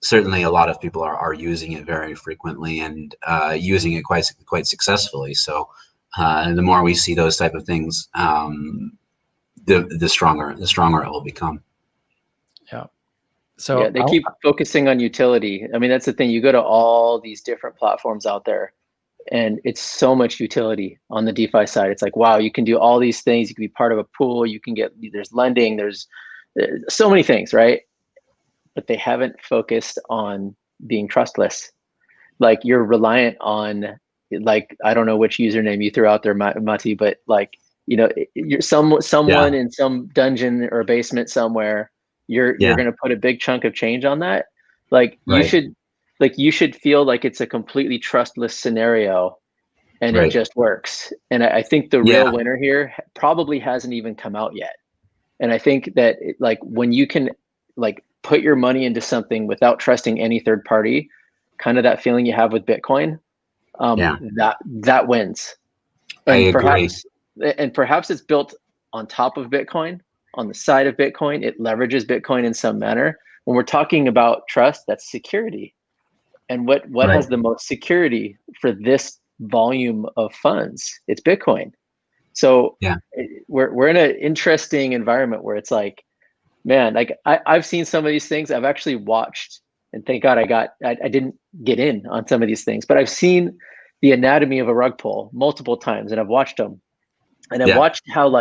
Certainly, a lot of people are using it very frequently and using it quite successfully. So, the more we see those type of things, the stronger it will become. Yeah. So they keep focusing on utility. I mean, that's the thing. You go to all these different platforms out there, and it's so much utility on the DeFi side. It's like, wow, you can do all these things. You can be part of a pool. You can there's lending. There's so many things, right? But they haven't focused on being trustless. Like, you're reliant on, I don't know which username you threw out there, Mati, but you're someone in some dungeon or basement somewhere. You're going to put a big chunk of change on that. You should feel like it's a completely trustless scenario, and it just works. And I think the real winner here probably hasn't even come out yet. And I think that when you can put your money into something without trusting any third party, kind of that feeling you have with Bitcoin, that wins. And I agree. Perhaps it's built on top of Bitcoin, on the side of Bitcoin. It leverages Bitcoin in some manner. When we're talking about trust, that's security. And what has the most security for this volume of funds? It's Bitcoin. So we're in an interesting environment where it's like, man, I've seen some of these things. I've actually watched, and thank God I didn't get in on some of these things, but I've seen the anatomy of a rug pull multiple times, and I've watched them. And I've watched how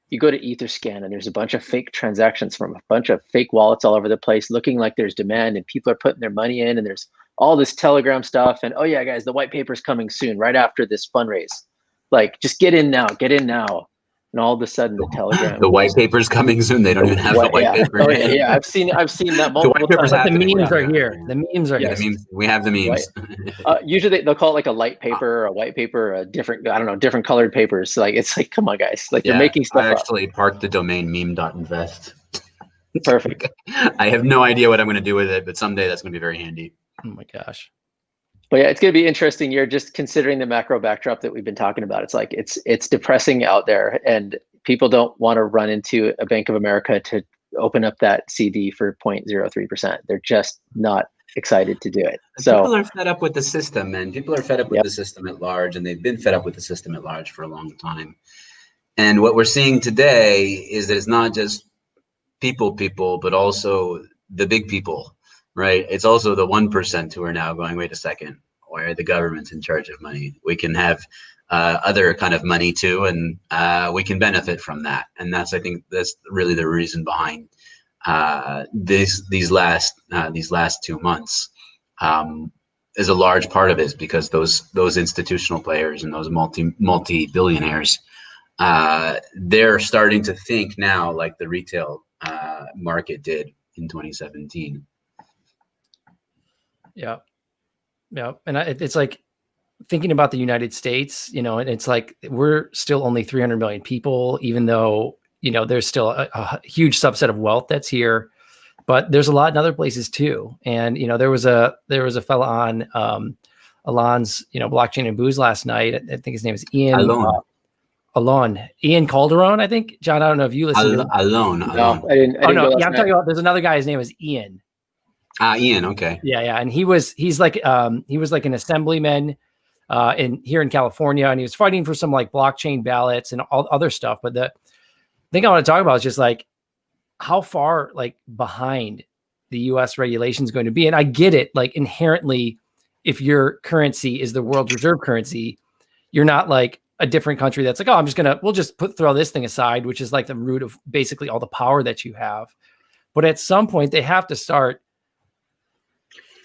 you go to Etherscan and there's a bunch of fake transactions from a bunch of fake wallets all over the place, looking like there's demand and people are putting their money in, and there's all this Telegram stuff. And, oh yeah, guys, the white paper's coming soon, right after this fundraise. Just get in now. And all of a sudden, the Telegram. The white paper's coming soon. They don't even have the white paper. Oh, yeah. I've seen that multiple times. The memes are here. The memes are here. We have the memes. Right. Usually they'll call it a light paper, or a white paper, a different colored papers. It's come on, guys. They're making stuff I actually parked the domain meme.invest. Perfect. I have no idea what I'm going to do with it, but someday that's going to be very handy. Oh my gosh. But yeah, it's going to be an interesting year, just considering the macro backdrop that we've been talking about. It's depressing out there, and people don't want to run into a Bank of America to open up that CD for 0.03%. They're just not excited to do it. So people are fed up with the system, and people are fed up with Yep. the system at large, and they've been fed up with the system at large for a long time. And what we're seeing today is that it's not just people, but also the big people, right? It's also the 1% who are now going, wait a second, why are the governments in charge of money? We can have other kind of money too, and we can benefit from that. And I think that's really the reason behind these last 2 months. Is a large part of it, is because those institutional players and those multi-billionaires, they're starting to think now like the retail market did in 2017. Yeah. And it's like thinking about the United States, and it's like we're still only 300 million people, even though, there's still a huge subset of wealth that's here, but there's a lot in other places too. And, there was a fella on Alon's, Blockchain and Booze last night. I think his name is Ian. Alon. Ian Calderon, I think. John, I don't know if you listened to him. Alone. No, I didn't I'm go talking about, there's another guy, his name is Ian. Ian, okay. Yeah. And he was like an assemblyman here in California, and he was fighting for some like blockchain ballots and all other stuff. But the thing I want to talk about is just like how far like behind the US regulation is going to be. And I get it, like inherently, if your currency is the world's reserve currency, you're not like a different country that's like, oh, we'll just throw this thing aside, which is like the root of basically all the power that you have. But at some point they have to start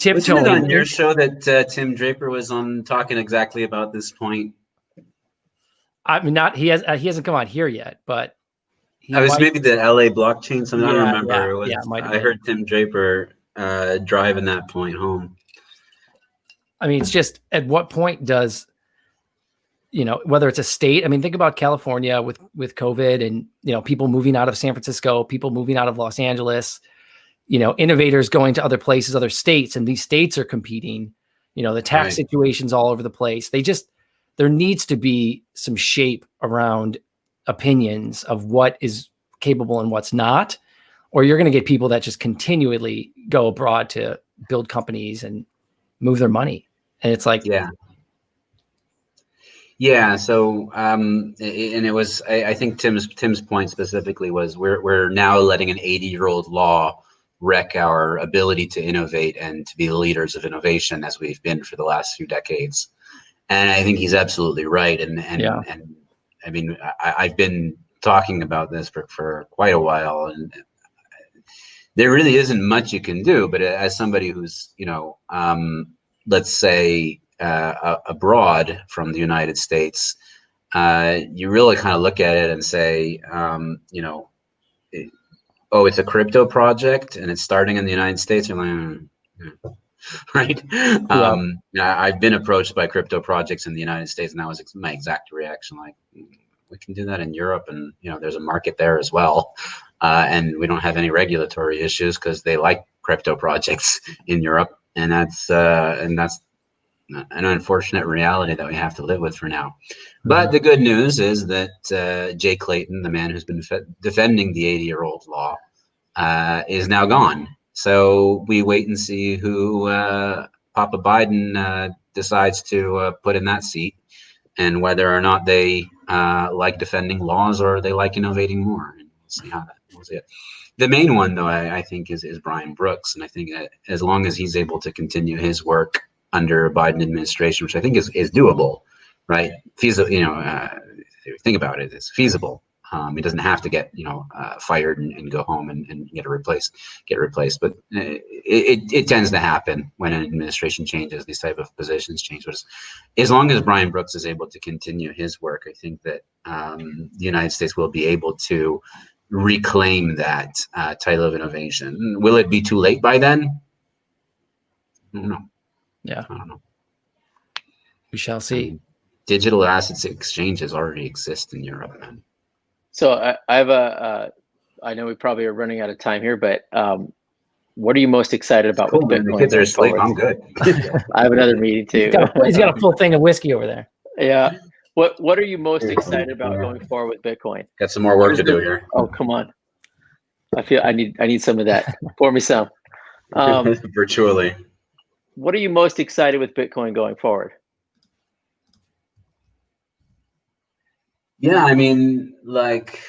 tiptoeing. Wasn't it on your show that Tim Draper was on talking exactly about this point? I mean, he hasn't come on here yet, but it was maybe the LA blockchain. Something I don't remember. Yeah, I heard Tim Draper driving that point home. I mean, it's just at what point does, whether it's a state, I mean, think about California with COVID and, people moving out of San Francisco, people moving out of Los Angeles, innovators going to other places, other states, and these states are competing, the tax situations all over the place. There needs to be some shape around opinions of what is capable and what's not, or you're going to get people that just continually go abroad to build companies and move their money. And it's like, yeah. So, and it was, I think Tim's point specifically was we're now letting an 80-year-old law wreck our ability to innovate and to be the leaders of innovation as we've been for the last few decades. And I think he's absolutely right. And I mean, I've been talking about this for quite a while, and there really isn't much you can do. But as somebody who's, let's say, abroad from the United States, you really kind of look at it and say, oh, it's a crypto project and it's starting in the United States. You're like, right? I've been approached by crypto projects in the United States, and that was my exact reaction. Like, we can do that in Europe, and there's a market there as well, and we don't have any regulatory issues because they like crypto projects in Europe, and that's an unfortunate reality that we have to live with for now. But the good news is that Jay Clayton, the man who's been defending the 80-year-old law, is now gone. So we wait and see who Papa Biden decides to put in that seat, and whether or not they like defending laws or they like innovating more. And we'll see how that goes. The main one, though, I think is Brian Brooks, and I think that as long as he's able to continue his work under a Biden administration, which I think is doable, right? Feasible, think about it, it's feasible. He doesn't have to get fired and go home and get replaced. But it tends to happen when an administration changes. These type of positions change. But as long as Brian Brooks is able to continue his work, I think that the United States will be able to reclaim that title of innovation. Will it be too late by then? I don't know. Yeah, I don't know. We shall see. Digital assets exchanges already exist in Europe, man. So I have I know we probably are running out of time here, but what are you most excited about with Bitcoin? The kids are asleep. I'm good. I have another meeting too. He's got a full thing of whiskey over there. Yeah. What are you most excited about going forward with Bitcoin? Got some more work to do here. Oh, come on. I feel I need some of that. Pour me some. Virtually. What are you most excited with Bitcoin going forward? Yeah, I mean, like,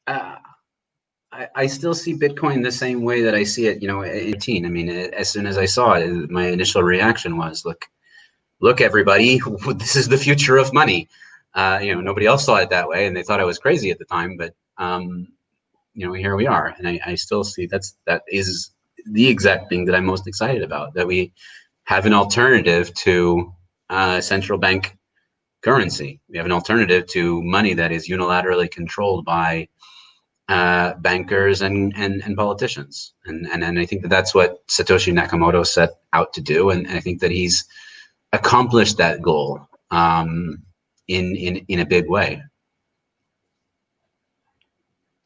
I still see Bitcoin the same way that I see it, in 18. I mean, as soon as I saw it, my initial reaction was, look, everybody, this is the future of money. Nobody else saw it that way, and they thought I was crazy at the time. But here we are, and I still see that is the exact thing that I'm most excited about. That we have an alternative to central bank currency. We have an alternative to money that is unilaterally controlled by bankers and politicians, and I think that's what Satoshi Nakamoto set out to do, and I think that he's accomplished that goal in a big way.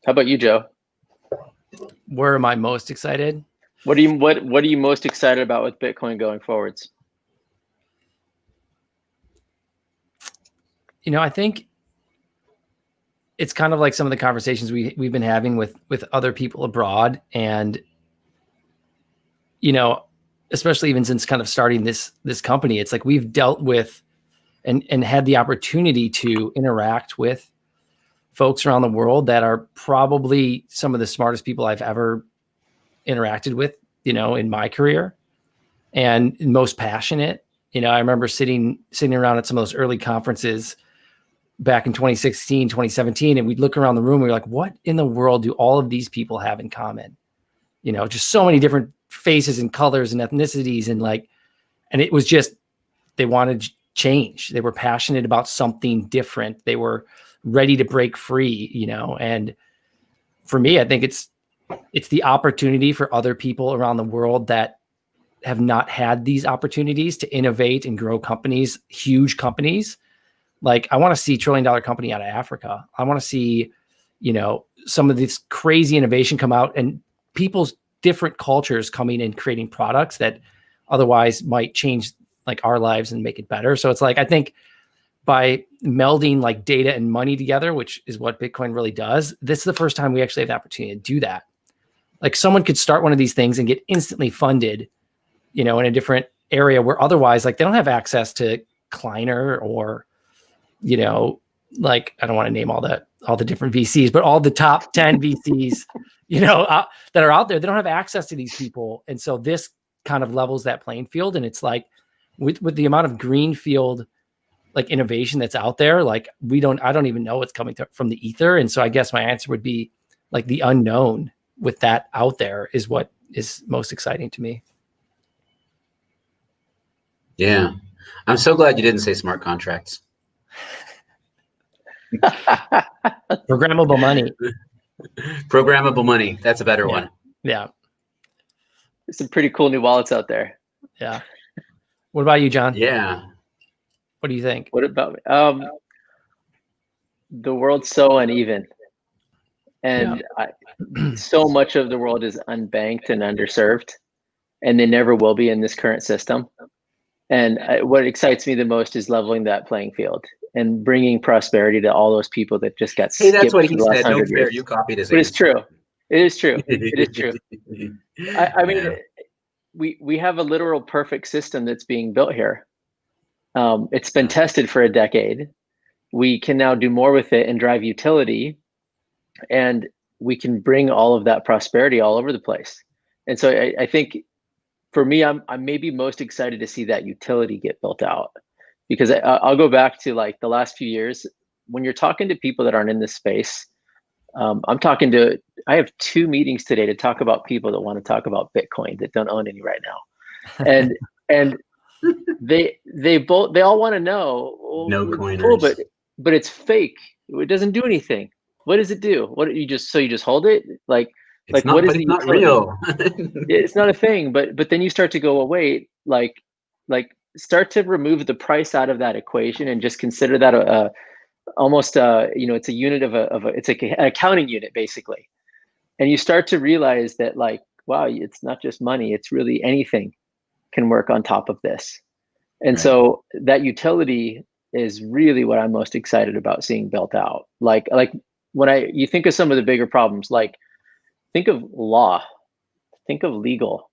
How about you, Joe? Where am I most excited? What are you most excited about with Bitcoin going forwards? I think it's kind of like some of the conversations we've been having with other people abroad, and especially even since kind of starting this company, it's like we've dealt with and had the opportunity to interact with folks around the world that are probably some of the smartest people I've ever interacted with, in my career, and most passionate. I remember sitting around at some of those early conferences back in 2016, 2017, and we'd look around the room. We were like, what in the world do all of these people have in common? Just so many different faces and colors and ethnicities. And it was just, they wanted change. They were passionate about something different. They were ready to break free, and for me, I think it's the opportunity for other people around the world that have not had these opportunities to innovate and grow companies, huge companies. Like, I want to see $1 trillion company out of Africa. I want to see, some of this crazy innovation come out, and people's different cultures coming and creating products that otherwise might change like our lives and make it better. So it's like, I think by melding like data and money together, which is what Bitcoin really does, this is the first time we actually have the opportunity to do that. Like, someone could start one of these things and get instantly funded, in a different area where otherwise, like, they don't have access to Kleiner or, like, I don't want to name all the different VCs, but all the top 10 VCs, that are out there, they don't have access to these people. And so this kind of levels that playing field. And it's like, with the amount of greenfield, like, innovation that's out there, like, I don't even know what's coming from the ether. And so I guess my answer would be like, the unknown with that out there is what is most exciting to me. Yeah. I'm so glad you didn't say smart contracts. Programmable money. Programmable money. That's a better one. Yeah. There's some pretty cool new wallets out there. Yeah. What about you, John? Yeah. What do you think? What about the world's so uneven, and so much of the world is unbanked and underserved, and they never will be in this current system. And what excites me the most is leveling that playing field and bringing prosperity to all those people that just got skipped. That's what he the last said. No 100 fair. years. You copied his But it's answer. true. It is true. It is true. I mean, we have a literal perfect system that's being built here. It's been tested for a decade. We can now do more with it and drive utility, and we can bring all of that prosperity all over the place. And so I think, for me, I'm maybe most excited to see that utility get built out, because I'll go back to like the last few years. When you're talking to people that aren't in this space, I have 2 meetings today to talk about people that want to talk about Bitcoin that don't own any right now, and they all want to know. Well, no coiners. Cool, but it's fake. It doesn't do anything. What does it do? What you just hold it? What is the utility? Not real. It's not a thing. But then you start to go, well, wait, like start to remove the price out of that equation and just consider that almost it's a unit it's like an accounting unit basically. And you start to realize that, like, wow, it's not just money, it's really anything can work on top of this. And so that utility is really what I'm most excited about seeing built out. Like when you think of some of the bigger problems, like think of law, think of legal,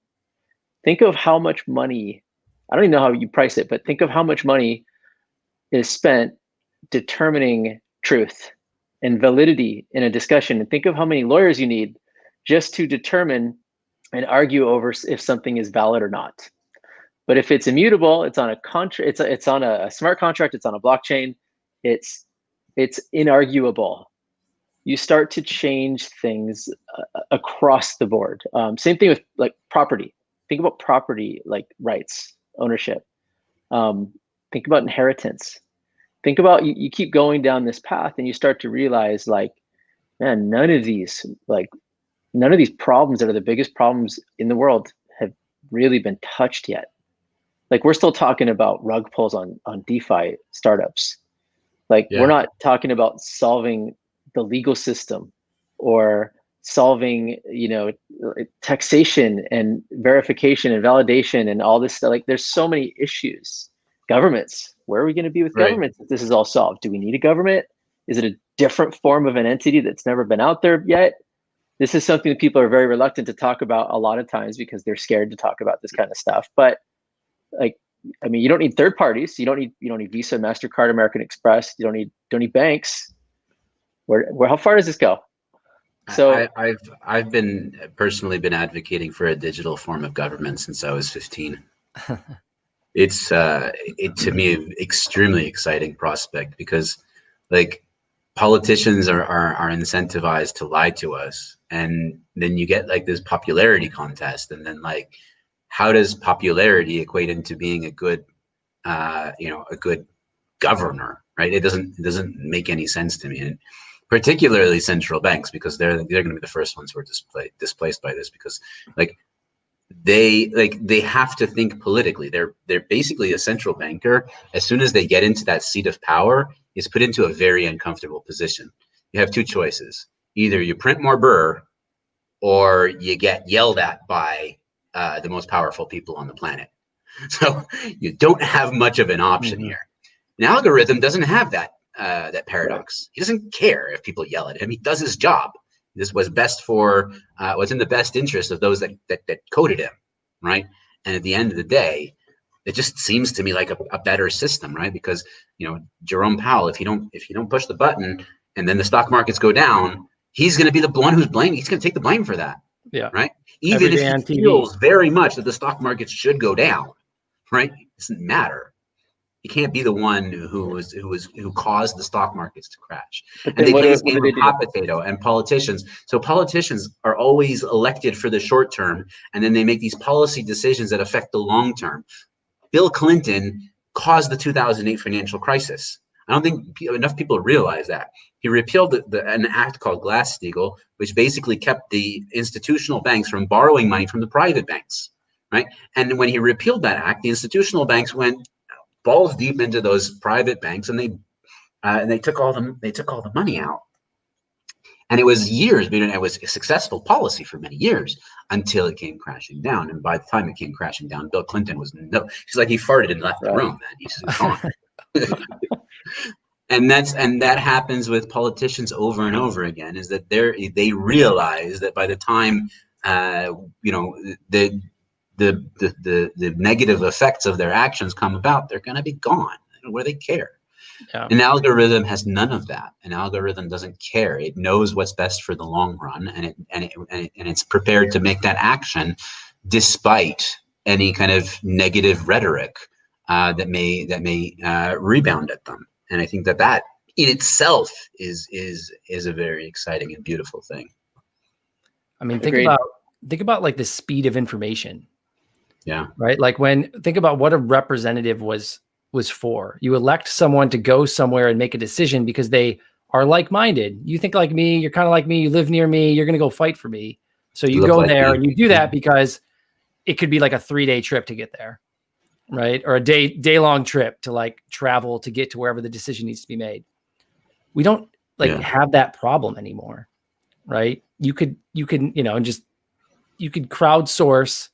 think of how much money, I don't even know how you price it, but think of how much money is spent determining truth and validity in a discussion, and think of how many lawyers you need just to determine and argue over if something is valid or not. But if it's immutable, it's on a contract, it's on a smart contract, it's on a blockchain, it's inarguable. You start to change things across the board. Same thing with like property. Think about property, like rights, ownership. Think about inheritance. Think about, you keep going down this path and you start to realize, like, man, none of these problems that are the biggest problems in the world have really been touched yet. Like, we're still talking about rug pulls on DeFi startups. Like, we're not talking about solving the legal system or solving, taxation and verification and validation and all this stuff. Like, there's so many issues. Governments, where are we going to be with governments if this is all solved? Do we need a government? Is it a different form of an entity that's never been out there yet? This is something that people are very reluctant to talk about a lot of times because they're scared to talk about this kind of stuff. But like, I mean, you don't need third parties. You don't need Visa, MasterCard, American Express. You don't need banks. How far does this go? So I've personally been advocating for a digital form of government since I was 15. It's to me extremely exciting prospect because, like, politicians are incentivized to lie to us, and then you get like this popularity contest, and then like, how does popularity equate into being a good a good governor, right? It doesn't make any sense to me, and particularly central banks, because they're going to be the first ones who are displaced by this, because like they have to think politically. They're basically a central banker. As soon as they get into that seat of power, is put into a very uncomfortable position. You have two choices: either you print more burr, or you get yelled at by the most powerful people on the planet. So you don't have much of an option here. An algorithm doesn't have that paradox. He doesn't care if people yell at him. He does his job. This was best for what's in the best interest of those that coded him, right? And at the end of the day, it just seems to me like a better system, right? Because Jerome Powell, if you don't push the button and then the stock markets go down, he's going to be the one who's blamed. He's going to take the blame for that. Yeah. Right. Even if he feels very much that the stock markets should go down, right? It doesn't matter. He can't be the one who caused the stock markets to crash. And they play this game of hot potato, and politicians. So politicians are always elected for the short term, and then they make these policy decisions that affect the long term. Bill Clinton caused the 2008 financial crisis. I don't think enough people realize that. He repealed an act called Glass-Steagall, which basically kept the institutional banks from borrowing money from the private banks, right? And when he repealed that act, the institutional banks went balls deep into those private banks, and they took all the money out. And it was years, it was a successful policy for many years until it came crashing down. And by the time it came crashing down, Bill Clinton was he's like, he farted and left the room, man. He's gone. And that happens with politicians over and over again, is that they realize that by the time the negative effects of their actions come about, they're going to be gone. Where they care. Yeah. An algorithm has none of that. An algorithm doesn't care. It knows what's best for the long run, and it's prepared to make that action despite any kind of negative rhetoric that may rebound at them. And I think that in itself is a very exciting and beautiful thing. I mean, think about like the speed of information. Yeah. Right. Like think about what a representative was for. You elect someone to go somewhere and make a decision because they are like-minded. You think like me, you're kind of like me, you live near me, you're going to go fight for me. So you go there and you do that because it could be like a 3-day trip to get there. Right. Or a day-long trip to like travel to get to wherever the decision needs to be made. We don't have that problem anymore. Right. You could crowdsource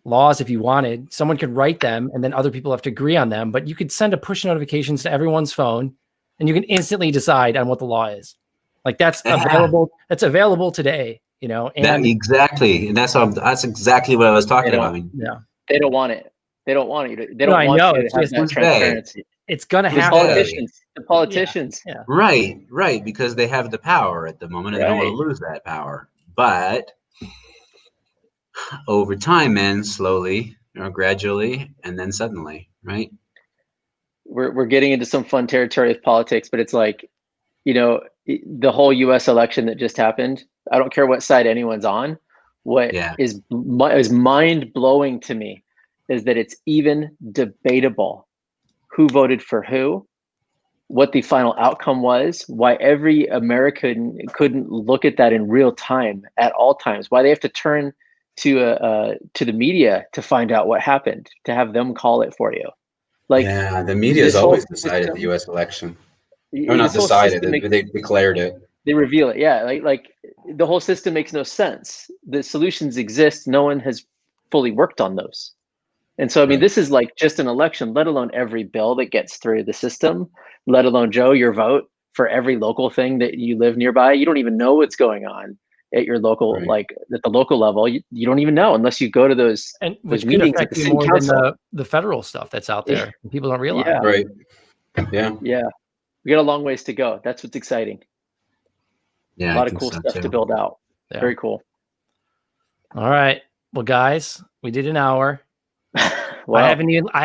laws if you wanted. Someone could write them and then other people have to agree on them, but you could send a push notifications to everyone's phone and you can instantly decide on what the law is. Like that's available. That's available today, you know, and exactly. And that's exactly what I was talking about. I mean, yeah. They don't want it. They don't want you to, they No, don't I want know. you to It's have just- that transparency. it's going to The happen. politicians, the politicians. Yeah. right, because they have the power at the moment and they don't want to Right. lose that power. But over time, man, slowly, gradually, and then suddenly, right? We're getting into some fun territory with politics, but it's like, you know, the whole U.S. election that just happened. I don't care what side anyone's on. What is mind blowing to me is that it's even debatable who voted for who, what the final outcome was, why every American couldn't look at that in real time at all times, why they have to turn to the media to find out what happened, to have them call it for you. Like, yeah, the media has always decided the U.S. election. Or not decided, they declared it. They reveal it. Yeah, like the whole system makes no sense. The solutions exist. No one has fully worked on those. And so, I mean, this is like just an election, let alone every bill that gets through the system, let alone, Joe, your vote for every local thing that you live nearby. You don't even know what's going on at your local, like at the local level. You don't even know unless you go to those meetings at the city council. Than the federal stuff that's out there. People don't realize. Yeah. Right. Yeah. Yeah. We got a long ways to go. That's what's exciting. Yeah. A lot of cool stuff to build out. Yeah. Very cool. All right. Well, guys, we did an hour. Wow. I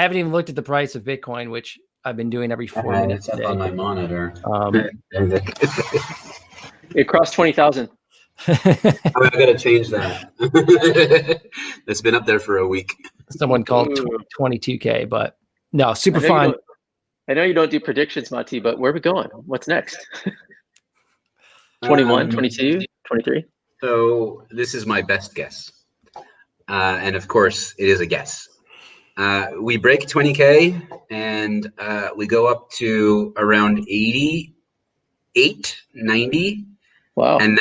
haven't even looked at the price of Bitcoin, which I've been doing every 4 minutes. It's up on my monitor. It crossed 20,000. I gotta change that. It's been up there for a week. Someone called 22K, but no, super fun. I know you don't do predictions, Mati, but where are we going? What's next? 21, 22, 23? So this is my best guess. And of course, it is a guess. We break 20K and we go up to around 88, 90. Wow. And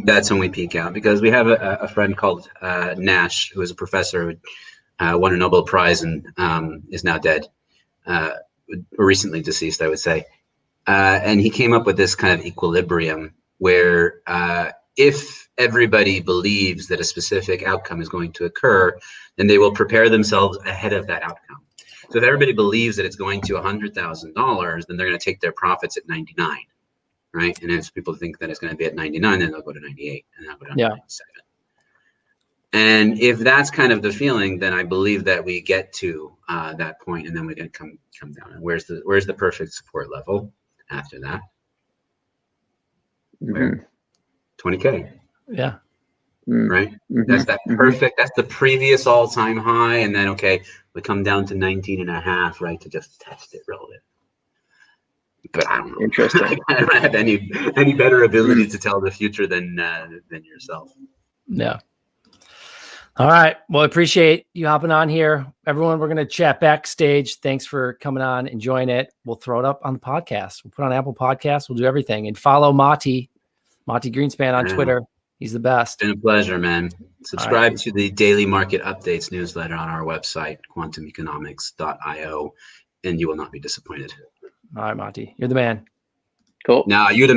that's when we peak out, because we have a friend called Nash, who is a professor who won a Nobel Prize and is now dead, or recently deceased, I would say. And he came up with this kind of equilibrium where if everybody believes that a specific outcome is going to occur, then they will prepare themselves ahead of that outcome. So if everybody believes that it's going to $100,000, then they're going to take their profits at 99. Right, and if people think that it's going to be at 99, then they'll go to 98, and they'll go to 97. And if that's kind of the feeling, then I believe that we get to that point, and then we can come down. And where's the perfect support level after that? Where? 20K. Yeah. Right. That's that perfect. That's the previous all-time high, and then we come down to 19.5, right, to just test it real bit. But I don't know. Interesting. I don't have any better ability to tell the future than yourself. Yeah. All right. Well, I appreciate you hopping on here. Everyone, we're going to chat backstage. Thanks for coming on, enjoying it. We'll throw it up on the podcast. We'll put on Apple Podcasts. We'll do everything. And follow Mati Greenspan on Twitter. He's the best. It's been a pleasure, man. Subscribe to the daily market updates newsletter on our website, quantumeconomics.io, and you will not be disappointed. All right, Mati, you're the man. Cool. Now, you're the